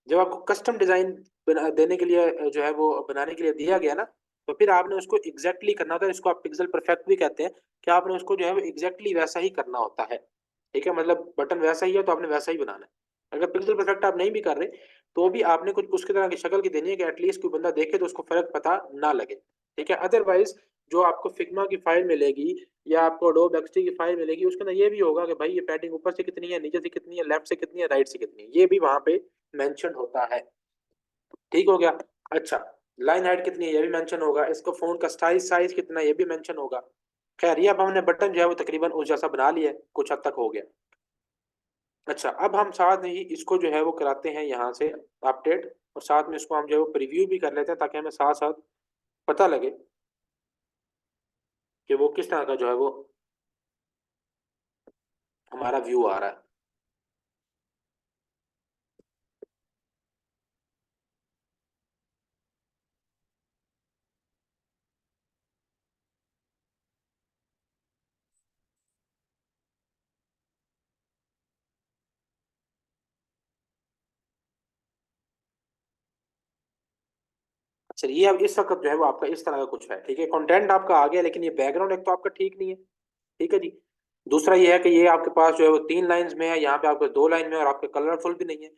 जब आपको कस्टम डिजाइन बना देने के लिए जो है वो बनाने के लिए दिया गया ना, तो फिर आपने उसको एग्जैक्टली करना होता है। इसको आप पिक्सल परफेक्ट भी कहते हैं कि आपने उसको जो है वो एग्जैक्टली वैसा ही करना होता है। ठीक है, मतलब बटन वैसा ही है तो आपने वैसा ही बनाना है। अगर पिक्सल परफेक्ट आप नहीं भी कर रहे तो भी आपने कुछ उसकी तरह की शक्ल की देनी है कि एटलीस्ट कोई बंदा देखे तो उसको फर्क पता ना लगे। ठीक है, अदरवाइज जो आपको फिग्मा की फाइल मिलेगी या आपको एडोब एक्सडी की फाइल मिलेगी उसके अंदर ये भी होगा कि भाई ये पैडिंग ऊपर से कितनी है, नीचे से कितनी है, लेफ्ट से कितनी है, राइट से कितनी है, ये भी वहां पे मेंशन होता है। ठीक हो गया। अच्छा, लाइन हाइट कितनी है ये भी मेंशन होगा, इसको फोन का साइज साइज कितना है ये भी मेंशन होगा। खैर, ये अब हमने बटन जो है वो तकरीबन उस जैसा बना लिया है, कुछ हद तक हो गया। अच्छा, अब हम साथ में ही इसको जो है वो कराते हैं यहाँ से अपडेट, और साथ में इसको हम जो है वो प्रीव्यू भी कर लेते हैं ताकि हमें साथ साथ पता लगे कि वो किस तरह का जो है वो हमारा व्यू आ रहा है। अच्छा, ये अब इस वक्त जो है वो आपका इस तरह का कुछ है। ठीक है, कंटेंट आपका आ गया लेकिन ये बैकग्राउंड एक तो आपका ठीक नहीं है। ठीक है जी। दूसरा ये है कि ये आपके पास जो है वो 3 लाइंस में है, यहाँ पे आपके 2 लाइन में है और आपके कलरफुल भी नहीं है।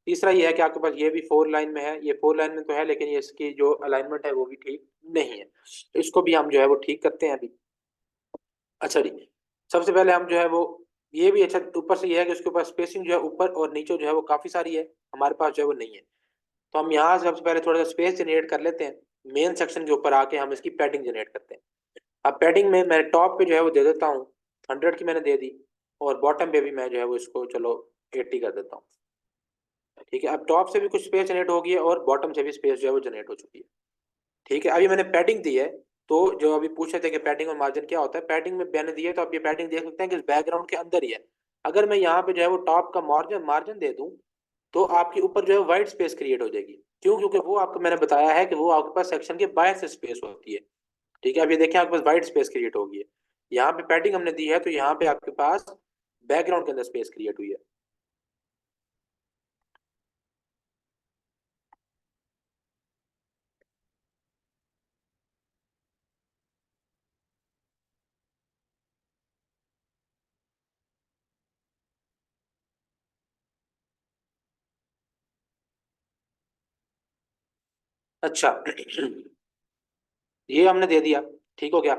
तीसरा ये है कि आपके पास ये भी 4 लाइन में है, ये 4 लाइन में तो है लेकिन ये इसकी जो अलाइनमेंट है वो भी ठीक नहीं है। तो इसको भी हम जो है वो ठीक करते हैं अभी। अच्छा जी, सबसे पहले हम जो है वो ये भी अच्छा ऊपर से ये है कि उसके ऊपर स्पेसिंग जो है ऊपर और नीचे जो है वो काफी सारी है, हमारे पास जो है वो नहीं है। तो हम यहाँ से सबसे पहले थोड़ा सा स्पेस जनरेट कर लेते हैं। मेन सेक्शन के ऊपर आके हम इसकी पैडिंग जनरेट करते हैं। अब पैडिंग में मैं टॉप पे जो है वो दे देता हूँ 100 की मैंने दे दी, और बॉटम पे भी मैं जो है वो इसको चलो 80 कर देता हूँ। ठीक है, अब टॉप से भी कुछ स्पेस जनरेट हो गई है और बॉटम से भी स्पेस जो है वो जनरेट हो चुकी है। ठीक है, अभी मैंने पैडिंग दी है। तो जो अभी पूछ रहे थे कि पैडिंग और मार्जिन क्या होता है, पैडिंग में मैंने दी है तो आप ये पैडिंग देख सकते हैं कि इस बैकग्राउंड के अंदर ही है। अगर मैं यहाँ पे जो है वो टॉप का मार्जिन मार्जिन दे दूं तो आपके ऊपर जो है वाइट स्पेस क्रिएट हो जाएगी। क्यों? क्योंकि वो आपको मैंने बताया है कि वो आपके पास सेक्शन के बाहर से स्पेस होती है। ठीक है, अब ये देखें आपके पास वाइट स्पेस क्रिएट होगी है। यहाँ पे पैडिंग हमने दी है तो यहाँ पे आपके पास बैकग्राउंड के अंदर स्पेस क्रिएट हुई है। अच्छा ये हमने दे दिया, ठीक हो गया।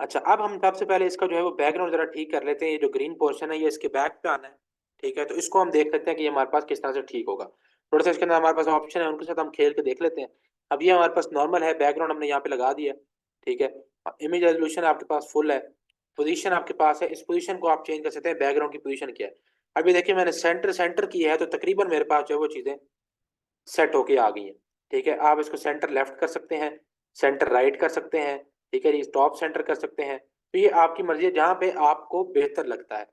अच्छा अब हम सबसे पहले इसका जो है वो बैकग्राउंड जरा ठीक कर लेते हैं। ये जो ग्रीन पोर्शन है ये इसके बैक पे आना है, ठीक है। तो इसको हम देख लेते हैं कि ये हमारे पास किस तरह से ठीक होगा। थोड़ा सा इसके अंदर हमारे पास ऑप्शन है, उनके साथ हम खेल के देख लेते हैं। अब ये हमारे पास नॉर्मल है, बैकग्राउंड हमने यहाँ पे लगा दिया, ठीक है। इमेज रेजोल्यूशन आपके पास फुल है, पोजीशन आपके पास है, इस पोजीशन को आप चेंज कर सकते हैं, बैकग्राउंड की पोजीशन क्या है। अभी देखिए मैंने सेंटर सेंटर की है तो तकरीबन मेरे पास जो है वो चीजें सेट होके आ गई हैं, ठीक है। आप इसको सेंटर लेफ्ट कर सकते हैं, सेंटर राइट कर सकते हैं, ठीक है जी, टॉप सेंटर कर सकते हैं। तो ये आपकी मर्जी है जहाँ पे आपको बेहतर लगता है।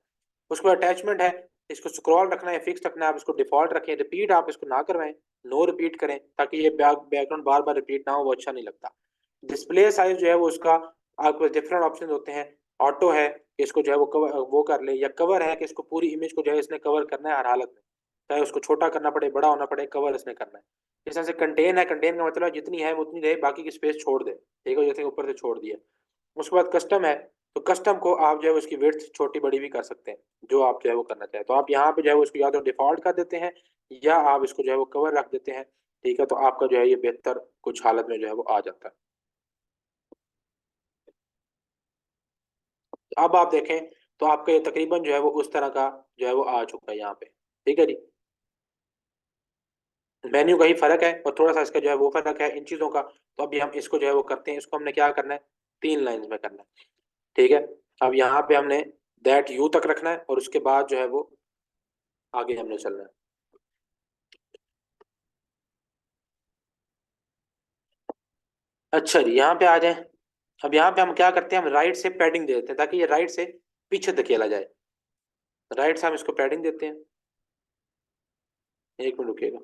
उसके बाद अटैचमेंट है, इसको स्क्रॉल रखना है, फिक्स रखना है, आप इसको डिफॉल्ट रखें, रिपीट आप इसको ना करवाएं, नो रिपीट करें, ताकि ये बैकग्राउंड बार बार रिपीट ना हो, वो अच्छा नहीं लगता। डिस्प्ले साइज जो है वो उसका आपके पास डिफरेंट ऑप्शन होते हैं। ऑटो है कि इसको जो है वो कवर वो कर ले, या कवर है कि इसको पूरी इमेज को जो है इसने कवर करना है हर हालत में, चाहे उसको छोटा करना पड़े बड़ा होना पड़े, कवर इसने करना है। इस तरह से कंटेन है, कंटेन का मतलब है जितनी है वो उतनी रहे, बाकी की स्पेस छोड़ दे, ठीक है, जैसे ऊपर से छोड़ दिया। उसके बाद कस्टम है, तो कस्टम को आप जो है उसकी विड्थ छोटी बड़ी भी कर सकते हैं, जो आप जो है वो करना चाहें। तो आप यहाँ पे जो है उसको या तो डिफॉल्ट कर देते हैं, या आप इसको जो है वो कवर रख देते हैं, ठीक है। तो आपका जो है ये बेहतर कुछ हालत में जो है वो आ जाता है। अब आप देखें तो आपका ये तकरीबन जो है वो उस तरह का जो है वो आ चुका है यहाँ पे, ठीक है जी। मेन्यू का ही फर्क है और थोड़ा सा इसका जो है वो फर्क है इन चीजों का। तो अभी हम इसको जो है वो करते हैं, इसको हमने क्या करना है, 3 लाइंस में करना है, ठीक है। अब यहाँ पे हमने दैट यू तक रखना है और उसके बाद जो है वो आगे हमने चलना है। अच्छा जी यहाँ पे आ जाए। अब यहाँ पे हम क्या करते हैं, हम राइट से पैडिंग दे देते हैं ताकि ये राइट से पीछे धकेला जाए। राइट से हम इसको पैडिंग देते हैं, 1 मिनट रुकिएगा।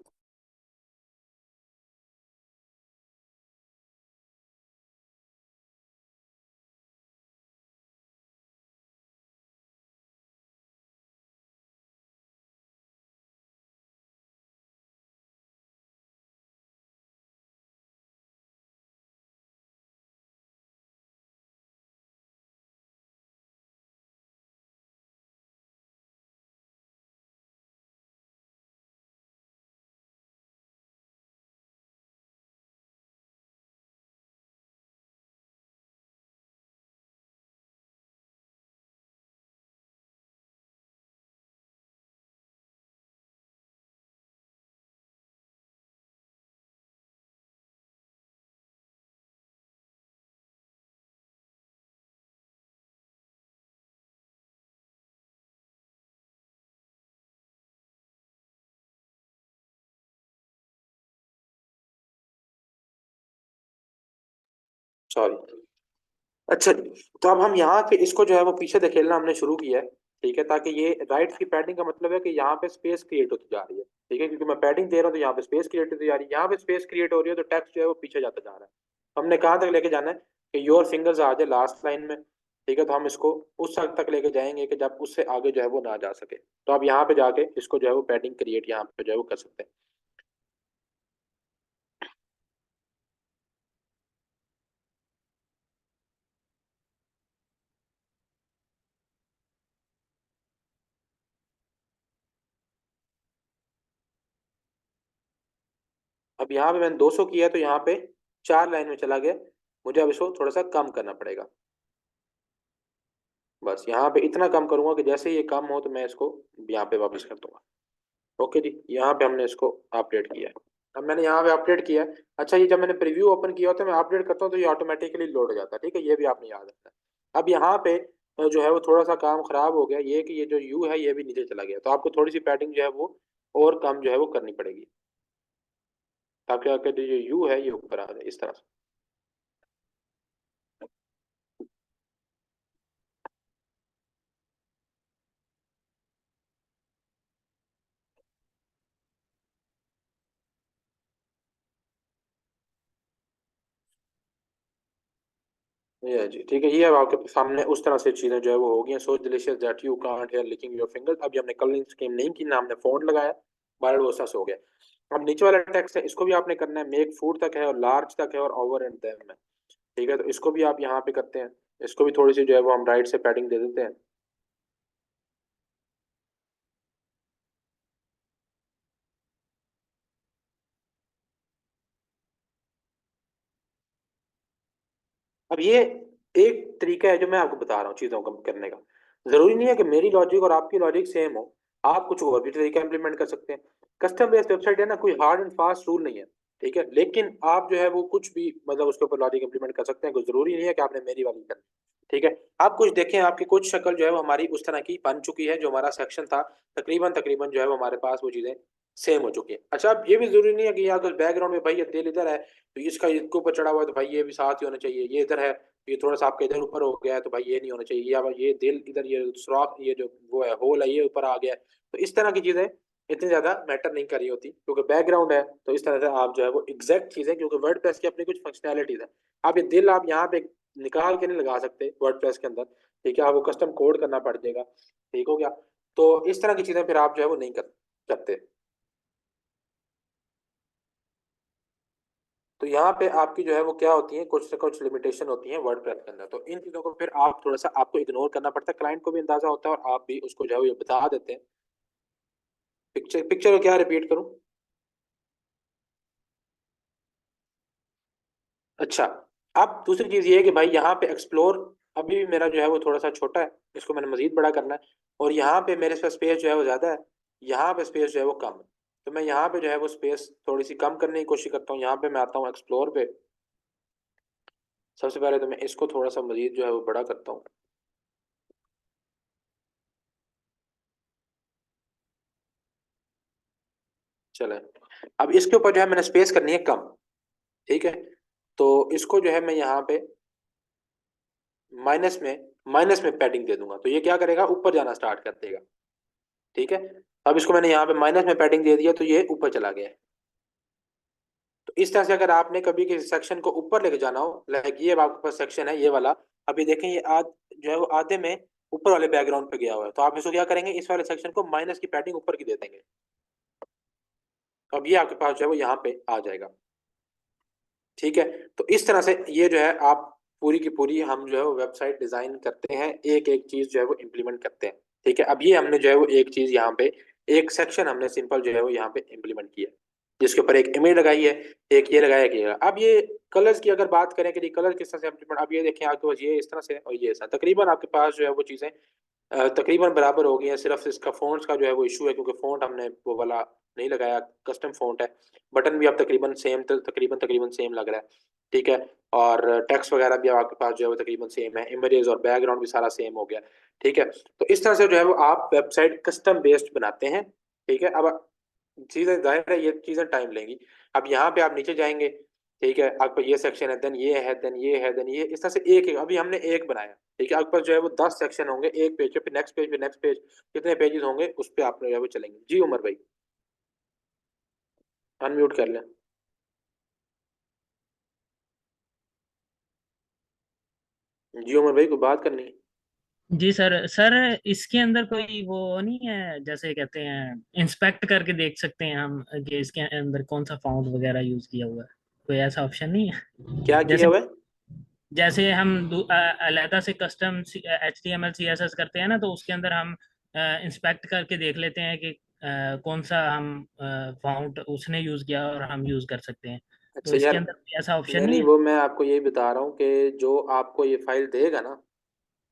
सॉरी। अच्छा तो अब हम यहाँ पे इसको जो है वो पीछे धकेलना हमने शुरू किया है, ठीक है, ताकि ये राइट की पैडिंग का मतलब है कि यहाँ पे स्पेस क्रिएट होती जा रही है, ठीक है, क्योंकि मैं पैडिंग दे रहा हूँ तो यहाँ पे स्पेस क्रिएट होती जा रही है, यहाँ पे स्पेस क्रिएट हो रही है तो टेक्स्ट जो है वो पीछे जाता जा रहा है। हमने कहाँ तक लेके जाना है कि योर फिंगर्स आ जाए लास्ट लाइन में, ठीक है। तो हम इसको उस हद तक लेके जाएंगे कि जब उससे आगे जो है वो ना जा सके। तो आप यहाँ पे जाके इसको जो है वो पैडिंग क्रिएट यहाँ पे जो है वो कर सकते हैं। अब यहाँ पे मैंने 200 किया है तो यहाँ पे 4 लाइन में चला गया, मुझे अब इसको थोड़ा सा कम करना पड़ेगा। बस यहाँ पे इतना कम करूंगा कि जैसे ही ये कम हो तो मैं इसको यहाँ पे वापस कर दूंगा। ओके जी, यहाँ पे हमने इसको अपडेट किया है। अब मैंने यहाँ पे अपडेट किया है। अच्छा ये जब मैंने प्रीव्यू ओपन किया होता है, मैं अपडेट करता हूँ तो ये ऑटोमेटिकली लोड हो जाता है, ठीक है, ये भी आपने याद रखना है। अब यहाँ पे जो है वो थोड़ा सा काम खराब हो गया, ये कि ये जो यू है ये भी नीचे चला गया, तो आपको थोड़ी सी पैडिंग जो है वो और कम जो है वो करनी पड़ेगी, ताकि आपका जो यू है ये ऊपर आ जाए इस तरह से। ये है जी, ठीक है। ये अब आपके सामने उस तरह से चीजें जो है वो हो गई हैं। So delicious that you can't hear licking your fingers. अब ये हमने कलरिंग स्कीम नहीं की ना, हमने फॉन्ट लगाया, बारह वो हो गया। अब नीचे वाला टेक्स्ट है, इसको भी आपने करना है, मेक फूड तक है और लार्ज तक है और ओवर एंड देम है। ठीक है, तो इसको भी आप यहाँ पे करते हैं। इसको भी थोड़ी सी जो है वो हम राइट से पैडिंग दे देते हैं। अब ये एक तरीका है जो मैं आपको बता रहा हूँ चीजों को करने का। जरूरी नहीं है कि मेरी लॉजिक और आपकी लॉजिक सेम हो, आप कुछ और भी तरीका इंप्लीमेंट कर सकते हैं। कस्टम बेस्ड वेबसाइट है ना, कोई हार्ड एंड फास्ट रूल नहीं है। ठीक है, लेकिन आप जो है वो कुछ भी मतलब उसके ऊपर लॉजिक इंप्लीमेंट कर सकते हैं, कोई जरूरी नहीं है कि आपने मेरी वाली करनी। ठीक है, आप कुछ देखें, आपकी कुछ शक्ल जो है वो हमारी उस तरह की बन चुकी है, जो हमारा सेक्शन था तकरीबन तकरीबन जो है वो हमारे पास वो चीजें सेम हो चुकी है। अच्छा, अब ये भी जरूरी नहीं है कि यहाँ बैकग्राउंड में भाई ये दिल इधर है तो इसका इसके ऊपर चढ़ा हुआ है तो भाई ये भी साथ ही होना चाहिए, ये इधर है ये थोड़ा सा आपके इधर ऊपर हो गया है तो भाई ये नहीं होना चाहिए, या भाई ये दिल इधर, ये सुराख, ये जो वो है होल है ये ऊपर आ गया है। तो इस तरह की चीजें इतनी ज्यादा मैटर नहीं कर रही होती, क्योंकि बैकग्राउंड है तो इस तरह से आप जो है वो एग्जैक्ट चीजें, क्योंकि वर्डप्रेस की अपनी कुछ फंक्शनैलिटीज है। आप ये दिल आप यहाँ पे निकाल के नहीं लगा सकते वर्डप्रेस के अंदर। ठीक है, आपको कस्टम कोड करना पड़ जाएगा। ठीक हो गया, तो इस तरह की चीजें फिर आप जो है वो नहीं कर सकते। तो यहाँ पे आपकी जो है वो क्या होती है, कुछ ना कुछ लिमिटेशन होती है वर्डप्रेस के अंदर। तो इन चीजों को फिर आप थोड़ा सा आपको इग्नोर करना पड़ता है, क्लाइंट को भी अंदाजा होता है और आप भी उसको जो है वो ये बता देते हैं। पिक्चर पिक्चर को क्या रिपीट करूं? अच्छा, अब दूसरी चीज ये है कि भाई यहाँ पे एक्सप्लोर अभी भी मेरा जो है वो थोड़ा सा छोटा है, इसको मैंने मजीद बड़ा करना है। और यहाँ पे मेरे पास स्पेस जो है वो ज्यादा है, यहाँ पे स्पेस जो है वो कम है। तो मैं यहाँ पे जो है वो स्पेस थोड़ी सी कम करने की कोशिश करता हूँ। यहाँ पे मैं आता हूँ एक्सप्लोर पे। सबसे पहले तो मैं इसको थोड़ा सा मजीद जो है वो बड़ा करता हूँ। चले, अब इसके ऊपर जो है मैंने स्पेस करनी है कम। ठीक है, तो इसको जो है मैं यहाँ पे माइनस में पैडिंग दे दूंगा, तो ये क्या करेगा, ऊपर जाना स्टार्ट कर देगा। ठीक है, अब इसको मैंने यहाँ पे माइनस में पैडिंग दे दिया तो ये ऊपर चला गया है। तो इस तरह से अगर आपने कभी किसी सेक्शन को ऊपर लेके जाना हो, लाइक ये अब आपके पास सेक्शन है ये वाला, अभी देखें ये जो है वो आधे में ऊपर वाले बैकग्राउंड पे गया हुआ है, तो आप इसको क्या करेंगे, इस वाले सेक्शन को माइनस की पैडिंग ऊपर की दे देंगे। तो अब ये आपके पास जो है वो यहाँ पे आ जाएगा। ठीक है, तो इस तरह से ये जो है आप पूरी की पूरी हम जो है वो वेबसाइट डिजाइन करते हैं, एक एक चीज जो है वो इम्प्लीमेंट करते हैं। ठीक है, अब ये हमने जो है वो एक चीज यहाँ पे, एक सेक्शन हमने सिंपल जो है वो यहाँ पे इम्प्लीमेंट किया, जिसके ऊपर एक इमेज लगाई है, एक ये लगाया गया। अब ये कलर्स की अगर बात करें कि कलर किस तरह से इम्प्लीमेंट, अब ये देखें आपके पास ये इस तरह से और ये इस तरह, तकरीबन आपके पास जो है वो चीजें तकरीबन बराबर हो गई है। सिर्फ इसका फ़ॉन्ट्स का जो है वो इशू है, क्योंकि फ़ॉन्ट हमने वो वाला नहीं लगाया, कस्टम फ़ॉन्ट है। बटन भी अब तकरीबन सेम, तकरीबन तकरीबन सेम लग रहा है। ठीक है, और टेक्स्ट वगैरह भी अब आपके पास जो है वो तकरीबन सेम है, इमेजेस और बैकग्राउंड भी सारा सेम हो गया। ठीक है, तो इस तरह से जो है वो आप वेबसाइट कस्टम बेस्ड बनाते हैं। ठीक है, अब चीज़ें जाहिर है ये चीज़ें टाइम लेंगी। अब यहाँ पे आप नीचे जाएंगे, ठीक है, आपको ये सेक्शन है, देन ये है, देन ये है, देन ये, इस तरह से एक एक अभी हमने एक बनाया। ठीक है, आपके पास जो है वो 10 सेक्शन होंगे एक पेज पे, फिर नेक्स्ट पेज, फिर नेक्स्ट पेज, कितने पेजेस होंगे उस पे आप जो है वो चलेंगे। जी उमर भाई, अनम्यूट कर लें। जी उमर भाई, कोई बात करनी है? जी सर। सर इसके अंदर कोई वो नहीं है, जैसे कहते हैं इंस्पेक्ट करके देख सकते हैं हम कि इसके अंदर कौन सा फॉन्ट वगैरह यूज किया हुआ है? कोई ऐसा ऑप्शन नहीं है? क्या किया जैसे हुआ है? जैसे हम अलहदा से कस्टम HTML CSS करते हैं ना, तो उसके अंदर हम इंस्पेक्ट करके देख लेते हैं कि कौन सा हम फॉन्ट उसने यूज किया और हम यूज कर सकते हैं। तो अच्छा इसके यार, अंदर कोई ऐसा ऑप्शन नहीं नहीं नहीं, है? वो मैं आपको यही बता रहा हूँ कि जो आपको ये फाइल देगा ना,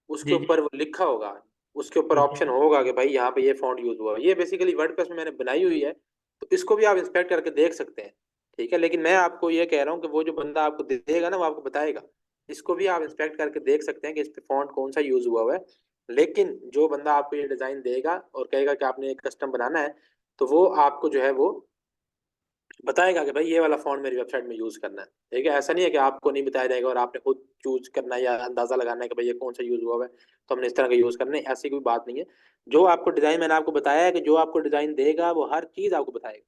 उसके जी जी ऊपर वो लिखा होगा, उसके ऊपर ठीक है। ऑप्शन होगा कि भाई यहाँ पे ये फॉन्ट यूज हुआ है। ये बेसिकली वर्डप्रेस में मैंने बनाई हुई है, तो इसको भी आप इंस्पेक्ट करके देख सकते हैं। ठीक है, लेकिन मैं आपको ये कह रहा हूँ कि वो जो बंदा आपको देगा ना वो आपको बताएगा, इसको भी आप इंस्पेक्ट करके देख सकते हैं कि इस पे फॉन्ट कौन सा यूज हुआ है। लेकिन जो बंदा आपको ये डिजाइन देगा और कहेगा कि आपने एक कस्टम बनाना है, तो वो आपको जो है वो बताएगा कि भाई ये वाला फॉन्ट मेरी वेबसाइट में यूज करना है। ठीक है, ऐसा नहीं है कि आपको नहीं बताया जाएगा और आपने खुद चूज करना है या अंदाजा लगाना है कि भाई ये कौन सा यूज हुआ है तो हमने इस तरह का यूज करना है, ऐसी कोई बात नहीं है। जो आपको डिजाइन मैंने आपको बताया है कि जो आपको डिजाइन देगा वो हर चीज आपको बताएगा।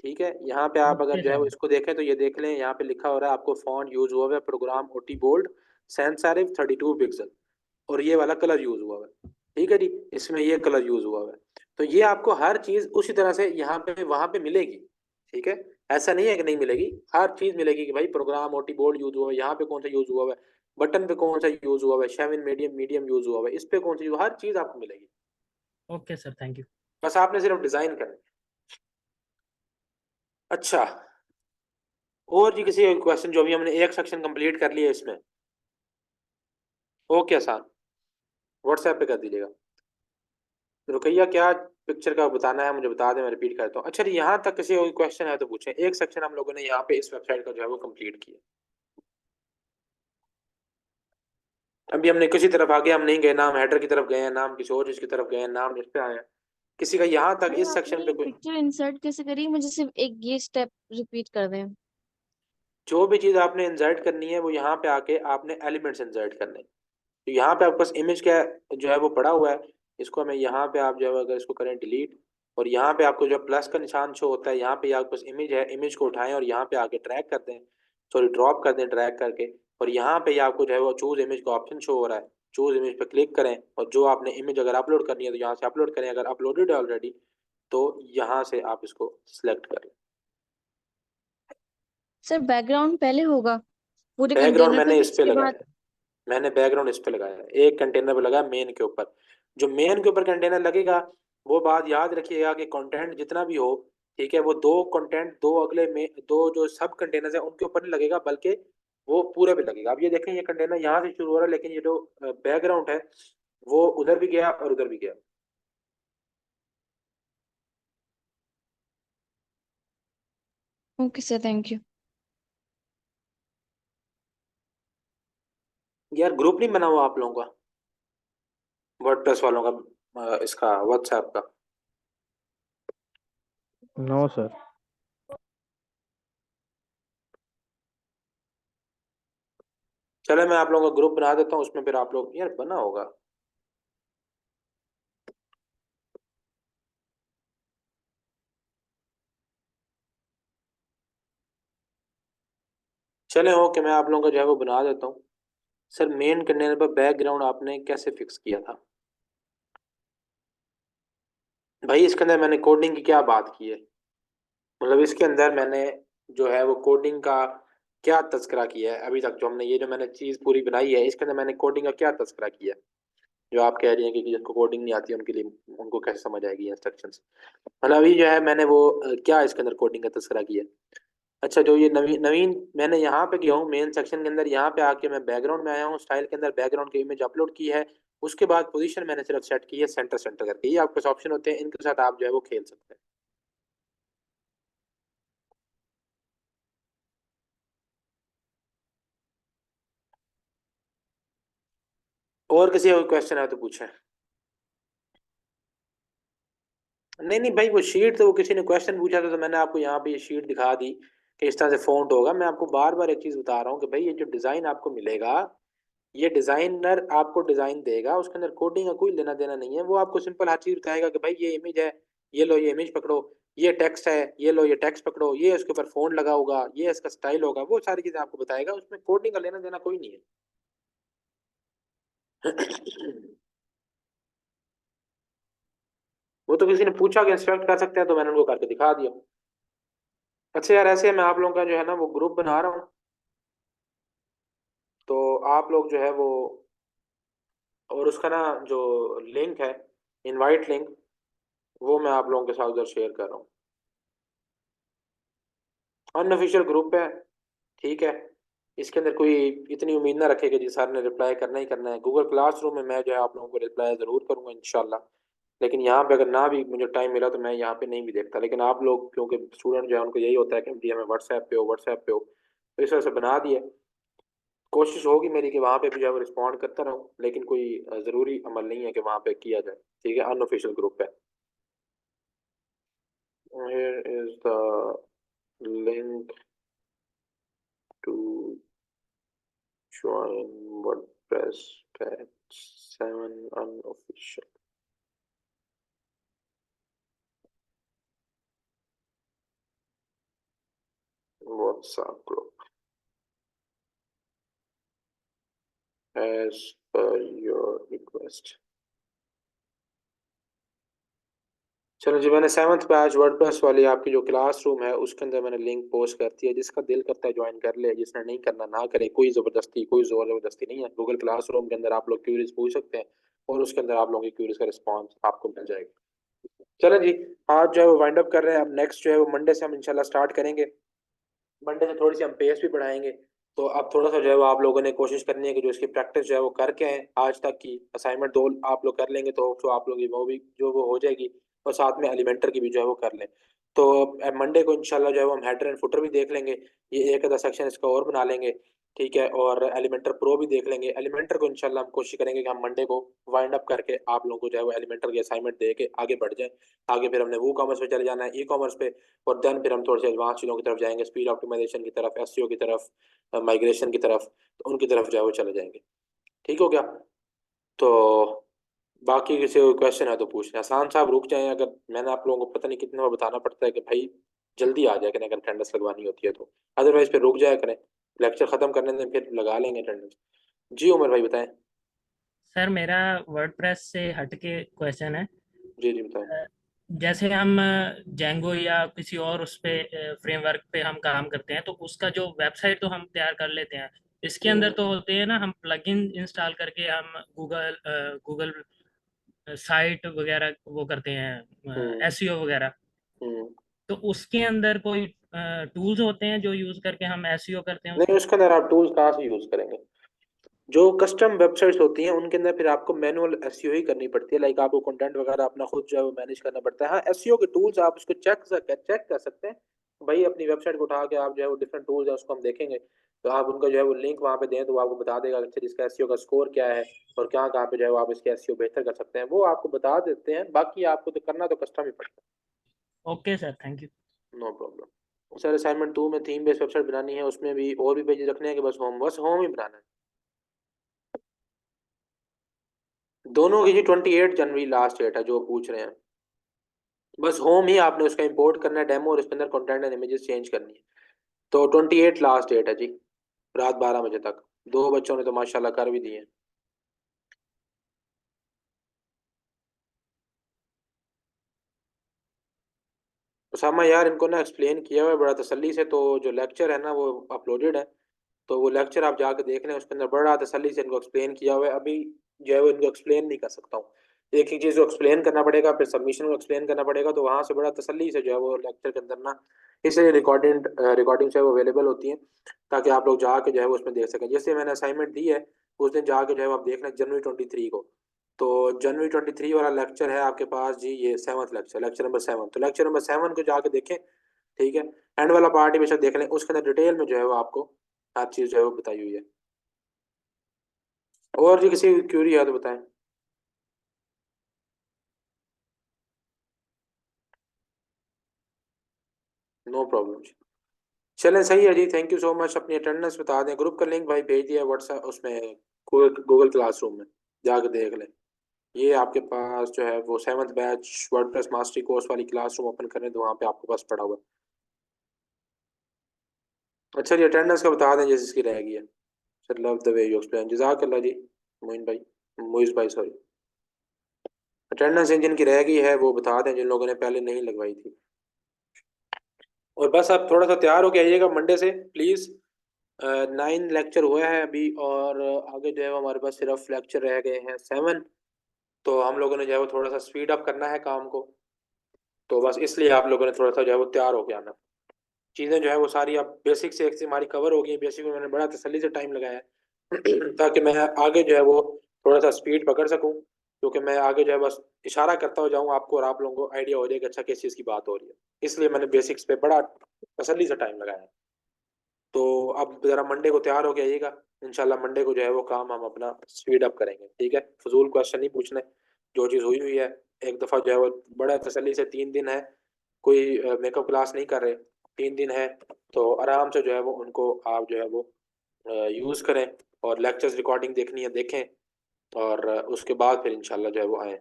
ठीक है, यहाँ पे आप अगर ओके जो है वो सर। इसको देखें तो ये देख लें, यहाँ पे लिखा हो रहा है आपको फॉन्ट यूज हुआ है program OT bold sans serif 32 pixel, और ये वाला कलर यूज हुआ हुआ है, ठीक है जी, इसमें ये कलर यूज हुआ हुआ है। तो ये आपको हर चीज उसी तरह से यहाँ पे वहां पे मिलेगी, ठीक है, ऐसा नहीं है कि नहीं मिलेगी, हर चीज मिलेगी कि भाई प्रोग्राम ओटी बोर्ड यूज हुआ है, यहाँ पे कौन सा यूज हुआ है, बटन पे कौन सा यूज हुआ है, शेविन मीडियम मीडियम यूज हुआ है, इस पे कौन सा हर चीज आपको मिलेगी। Okay sir, thank you. बस आपने सिर्फ डिजाइन करना है। अच्छा, और जी किसी क्वेश्चन, जो भी हमने एक सेक्शन कंप्लीट कर लिया इसमें, ओके आसान, व्हाट्सएप पे कर दीजिएगा। रुकैया क्या पिक्चर का बताना है मुझे बता दें, मैं रिपीट करता हूँ। अच्छा जी, यहाँ तक किसी कोई क्वेश्चन है तो पूछें। एक सेक्शन हम लोगों ने यहाँ पे इस वेबसाइट का जो है वो कंप्लीट किया। अभी हमने किसी तरफ आगे हम नहीं गए, नाम हेडर की तरफ गए हैं, नाम किसी और चीज की तरफ गए हैं, नाम इस पे आए हैं, किसी का यहाँ तक सर इस आपने सेक्शन पे ये कोई, पिक्चर इंसर्ट कैसे करी, मुझे सिर्फ एक ये स्टेप रिपीट कर दें। जो भी चीज आपने इंसर्ट करनी है वो यहाँ पे आके आपने एलिमेंट्स इंसर्ट करने हैं। तो यहाँ पे आपके पास इमेज का जो है वो पड़ा हुआ है, इसको हमें यहाँ पे आप जो है अगर इसको करें डिलीट, और यहाँ पे आपको जो प्लस का निशान शो होता है, यहाँ पे आपके पास इमेज है, इमेज को उठाएं और यहाँ पे आके ड्रैग कर दें, सॉरी ड्रॉप कर दें ड्रैग करके, और यहाँ पे आपको जो है वो चूज इमेज का ऑप्शन शो हो रहा है, चूज इमेज पे क्लिक करें, और जो आपने इमेज अगर अपलोड करनी है तो यहाँ से अपलोड करें, अगर अपलोडेड है ऑलरेडी तो यहाँ से आप इसको सिलेक्ट करें। सर बैकग्राउंड पहले होगा पूरे बैकग्राउंड कंटेनर पे, मैंने फिर इस पे उसके बाद। लगाया है, मैंने बैकग्राउंड इस पे लगाया है, एक कंटेनर पे लगाया मेन के ऊपर। जो मेन के ऊपर कंटेनर लगेगा, वो बात याद रखिएगा कि कंटेंट जितना भी हो, ठीक है, वो दो कंटेंट दो अगले में दो जो सब कंटेनर है उनके ऊपर नहीं लगेगा, बल्कि वो पूरे पे लगेगा। अब ये देखें, ये कंटेनर यहाँ से शुरू हो रहा है, लेकिन ये जो बैकग्राउंड है वो उधर भी गया और उधर भी गया। Okay sir, thank you. यार ग्रुप नहीं बना हुआ आप लोगों का वर्डप्रेस वालों का, इसका व्हाट्सएप का? No sir. चले मैं आप लोगों का ग्रुप बना देता हूँ, उसमें फिर आप लोग, यार बना होगा। चले ओके, मैं आप लोगों का जो है वो बना देता हूँ। सर मेन कंटेनर पर बैकग्राउंड आपने कैसे फिक्स किया था? भाई इसके अंदर मैंने कोडिंग की क्या बात की है, मतलब इसके अंदर मैंने जो है वो कोडिंग का क्या तस्करा किया है अभी तक, जो हमने ये जो मैंने चीज पूरी बनाई है इसके अंदर मैंने कोडिंग का क्या तस्करा किया है? जो आप कह रही हैं कि जिनको कोडिंग नहीं आती है उनके लिए, उनको कैसे समझ आएगी इंस्ट्रक्शंस, मतलब अभी जो है मैंने वो क्या इसके अंदर कोडिंग का तस्करा किया है? अच्छा, जो ये नवीन नवीन मैंने यहाँ पे गया हूँ मेन सेक्शन के अंदर, यहाँ पे आके मैं बैकग्राउंड में आया हूँ, स्टाइल के अंदर बैकग्राउंड की इमेज अपलोड की है, उसके बाद पोजीशन मैंने सिर्फ सेट की है सेंटर सेंटर करके। ये आपके पास ऑप्शन होते हैं, इनके साथ आप जो है वो खेल सकते हैं। और किसी और क्वेश्चन है तो पूछें। नहीं नहीं भाई, वो शीट तो वो किसी ने क्वेश्चन पूछा था तो मैंने आपको यहाँ पे ये शीट दिखा दी कि इस तरह से फॉन्ट होगा। मैं आपको बार बार एक चीज बता रहा हूँ कि भाई ये जो डिजाइन आपको मिलेगा, ये डिजाइनर आपको डिजाइन देगा, उसके अंदर कोडिंग का कोई लेना देना नहीं है। वो आपको सिंपल हर चीज बताएगा कि भाई ये इमेज है, ये लो ये इमेज पकड़ो, ये टेक्स्ट है, ये लो ये टेक्स्ट पकड़ो, ये उसके ऊपर फोन लगा होगा, ये इसका स्टाइल होगा, वो सारी चीजें आपको बताएगा, उसमें कोडिंग का लेना देना कोई नहीं है। वो तो किसी ने पूछा कि इंस्पेक्ट कर सकते हैं तो मैंने उनको करके दिखा दिया। अच्छा यार, ऐसे मैं आप लोगों का जो है ना वो ग्रुप बना रहा हूँ, तो आप लोग जो है वो, और उसका ना जो लिंक है, इनवाइट लिंक, वो मैं आप लोगों के साथ उधर शेयर कर रहा हूँ। अनऑफिशियल ग्रुप है, ठीक है, इसके अंदर कोई इतनी उम्मीद ना रखे कि जी सर ने रिप्लाई करना ही करना है। गूगल क्लासरूम में मैं जो है आप लोगों को रिप्लाई ज़रूर करूंगा इंशाल्लाह, लेकिन यहाँ पे अगर ना भी मुझे टाइम मिला तो मैं यहाँ पे नहीं भी देखता। लेकिन आप लोग क्योंकि स्टूडेंट जो है उनको यही होता है कि जी हमें व्हाट्सएप पे हो व्हाट्सएप पे हो, तो इस वजह से बना दिया। कोशिश होगी मेरी कि वहाँ पे भी जो है वो रिस्पॉन्ड करता रहूँ, लेकिन कोई ज़रूरी अमल नहीं है कि वहाँ पे किया जाए, ठीक है, अनऑफिशियल ग्रुप है। Here is the link to join WordPress Patch 7 unofficial WhatsApp group। As per your request. चलो जी, मैंने 7th बैच वर्डप्रेस वाली आपकी जो क्लासरूम है उसके अंदर मैंने लिंक पोस्ट कर दिया। जिसका दिल करता है ज्वाइन कर ले, जिसने नहीं करना ना करे। कोई ज़बरदस्ती, कोई जोर ज़बरदस्ती नहीं है। गूगल क्लासरूम के अंदर आप लोग क्यूरीज पूछ सकते हैं और उसके अंदर आप लोगों की क्यूरीज का रिस्पॉन्स आपको मिल जाएगा। चलो जी, आज जो है वो वाइंड अप कर रहे हैं। अब नेक्स्ट जो है वो मंडे से हम इंशाल्लाह स्टार्ट करेंगे। मंडे से थोड़ी सी हम पेस भी बढ़ाएंगे। तो अब थोड़ा सा जो है वो आप लोगों ने कोशिश करनी है कि जो इसकी प्रैक्टिस जो है वो करके आए। आज तक की असाइनमेंट 2 आप लोग कर लेंगे तो आप लोग की वो भी जो वो हो जाएगी। और साथ में एलिमेंटर की भी जो है वो कर लें। तो मंडे को इंशाल्लाह जो है वो हम हेडर एंड फुटर भी देख लेंगे। ये एक आधा सेक्शन इसका और बना लेंगे। ठीक है, और एलिमेंटर प्रो भी देख लेंगे। एलिमेंटर को इंशाल्लाह हम कोशिश करेंगे कि हम मंडे को वाइंड अप करके आप लोगों को जो है वो एलिमेंटर की असाइनमेंट दे के आगे बढ़ जाए। आगे फिर हमने वो कॉमर्स पे चले जाना है, ई कॉमर्स पे। और देन फिर हम थोड़े से एडवांस चीज़ों की तरफ जाएंगे, स्पीड ऑप्टिमाइजेशन की तरफ, एसईओ की तरफ, माइग्रेशन की तरफ। तो उनकी तरफ जो है वो चले जाएंगे। ठीक हो गया? तो बाकी किसी को क्वेश्चन है तो पूछ लें। आसान साहब रुक जाएं। अगर मैंने आप लोगों को पता नहीं कितने बार बताना पड़ता है कि भाई जल्दी आ जाए करें अगर अटेंडेंस लगवानी होती है तो। अदरवाइज फिर रुक जाया करें, लेक्चर खत्म करने दें फिर लगा लेंगे अटेंडेंस। जी उमर भाई बताएं। सर मेरा वर्डप्रेस से हटके क्वेश्चन है। जी जी बताएं। जैसे हम जेंगो या किसी और उस पे फ्रेमवर्क पे हम काम करते हैं तो उसका जो वेबसाइट तो हम तैयार कर लेते हैं। इसके अंदर हम्म तो होते हैं ना, हम प्लगइन इंस्टॉल करके हम गूगल साइट वगैरह वो करते हैं, हम्म एसईओ वगैरह। हम्म। तो उसके अंदर कोई टूल्स होते हैं जो यूज करके हम एसईओ करते हैं नहीं, उसको? उसके अंदर आप टूल्स कहाँ से यूज करेंगे? जो कस्टम वेबसाइट्स होती हैं उनके अंदर फिर आपको मैनुअल एसईओ ही करनी पड़ती है। लाइक आपको कंटेंट वगैरह अपना खुद जो है वो मैनेज करना पड़ता है। हाँ, एसईओ के टूल्स आप उसको चेक कर सकते हैं। भाई अपनी वेबसाइट को उठा के आप जो है वो डिफरेंट टूल्स है उसको हम देखेंगे। तो आप उनका जो है वो लिंक वहाँ पे दें तो वो आपको बता देगा कि इसका एसईओ का स्कोर क्या है और कहाँ पे जो है वो आप इसके एसईओ बेहतर कर सकते हैं। वो आपको बता देते हैं। बाकी आपको तो करना तो कस्टम ही पड़ता ओके सर, थैंक यू। है। No problem sir. असाइनमेंट 2 में थीम बेस्ड वेबसाइट बनानी है, उसमें भी और भी पेजेस रखने हैं कि बस होम ही बनाना है? दोनों की जी 28 जनवरी लास्ट डेट है जो पूछ रहे हैं। बस होम ही आपने उसका इंपोर्ट करना है डेमो और उसके अंदर कंटेंट एंड इमेजेस चेंज करनी है। तो 28 लास्ट डेट है जी, रात 12 बजे तक। 2 बच्चों ने तो माशाल्लाह कर भी दिए। उसामा यार इनको ना एक्सप्लेन किया हुआ है बड़ा तसल्ली से। तो जो लेक्चर है ना वो अपलोडेड है। तो वो लेक्चर आप जाकर देख लें, उसके अंदर बड़ा तसल्ली से इनको एक्सप्लेन किया हुआ है। अभी जो है वो इनको एक्सप्लेन नहीं कर सकता हूँ। एक एक चीज़ को एक्सप्लेन करना पड़ेगा, फिर सबमिशन को एक्सप्लेन करना पड़ेगा। तो वहां से बड़ा तसल्ली से जो है वो लेक्चर के अंदर ना, इसलिए रिकॉर्डिंग जो है वो अवेलेबल होती है ताकि आप लोग जाके जो है वो उसमें देख सकें। जैसे मैंने असाइनमेंट दी है उस दिन जाके जो है वो आप देख लें January 23 को। तो January 23 वाला लेक्चर है आपके पास जी, ये 7th लेक्चर, लेक्चर नंबर 7। तो लेक्चर नंबर 7 को जाके देखें। ठीक है, एंड वाला पार्ट भी देख लें, उसके अंदर डिटेल में जो है वो आपको हर चीज़ जो है वो बताई हुई है। और जी किसी क्यूरी है तो बताएं। नो प्रॉब्लम जी। चलें सही है जी, थैंक यू सो मच। अपनी अटेंडेंस बता दें। ग्रुप का लिंक भाई भेज दिया व्हाट्सएप उसमें, गूगल क्लासरूम में जाकर देख लें। ये आपके पास जो है वो 7th batch WordPress mastery course वाली क्लासरूम ओपन करें तो वहाँ पे आपके पास पड़ा हुआ है। अच्छा जी, अटेंडेंस का बता दें जैसे इसकी रहेगी है। Sir love the way you explain, जज़ाकल्लाह जी। मोइन भाई, मोइज भाई सॉरी। अटेंडेंस जिन की रह गई है वो बता दें जिन लोगों ने पहले नहीं लगवाई थी। और बस आप थोड़ा सा तैयार होके आइएगा मंडे से प्लीज़। 9 लेक्चर हुआ है अभी और आगे जो है वो हमारे पास सिर्फ लेक्चर रह गए हैं 7। तो हम लोगों ने जो है वो थोड़ा सा स्पीड अप करना है काम को। तो बस इसलिए आप लोगों ने थोड़ा सा जो है वो तैयार होके आना। चीज़ें जो है वो सारी अब बेसिक से एक से हमारी कवर हो गई। बेसिक में मैंने बड़ा तसल्ली से टाइम लगाया है ताकि मैं आगे जो है वो थोड़ा सा स्पीड पकड़ सकूं। क्योंकि मैं आगे जो है बस इशारा करता हो जाऊं आपको और आप लोगों को आइडिया हो जाए कि अच्छा किस चीज़ की बात हो रही है। इसलिए मैंने बेसिक्स पे बड़ा तसल्ली से टाइम लगाया है। तो अब ज़रा मंडे को तैयार हो के आइएगा। इंशाल्लाह मंडे को जो है वो काम हम अपना स्पीड अप करेंगे। ठीक है, फजूल क्वेश्चन नहीं पूछने। जो चीज़ हुई हुई है एक दफ़ा जो है वो बड़ा तसल्ली से 3 दिन है कोई मेकअप क्लास नहीं कर रहे, 3 दिन है। तो आराम से जो है वो उनको आप जो है वो यूज़ करें। और लेक्चर्स रिकॉर्डिंग देखनी है देखें। और उसके बाद फिर इंशाल्लाह जो है वो आए।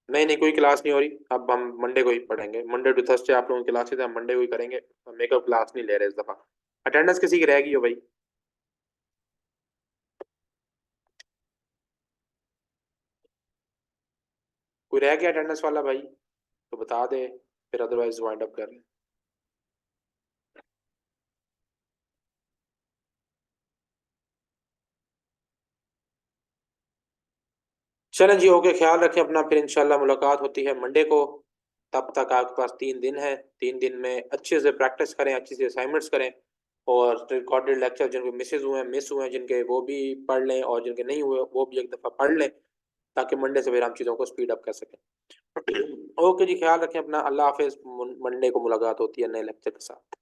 नहीं नहीं, कोई क्लास नहीं हो रही। अब हम मंडे को ही पढ़ेंगे। मंडे टू थर्सडे आप लोगों की क्लासेस है, हम मंडे को ही करेंगे। मेकअप क्लास नहीं ले रहे इस दफ़ा। अटेंडेंस किसी की रहेगी हो भाई? कोई रह गया अटेंडेंस वाला भाई तो बता दे, फिर अदरवाइज वाइंड अप कर लें। चलें जी, ओके, ख्याल रखें अपना, फिर इंशाल्लाह मुलाकात होती है मंडे को। तब तक आपके पास 3 दिन है, 3 दिन में अच्छे से प्रैक्टिस करें, अच्छे से असाइनमेंट्स करें, और रिकॉर्डेड लेक्चर जिनके मिस हुए हैं जिनके, वो भी पढ़ लें, और जिनके नहीं हुए वो भी एक दफ़ा पढ़ लें, ताकि मंडे से फिर हम चीज़ों को स्पीड अप कर सकें। ओके जी, ख्याल रखें अपना, अल्लाह हाफिज़। मंडे को मुलाकात होती है नए लेक्चर के साथ।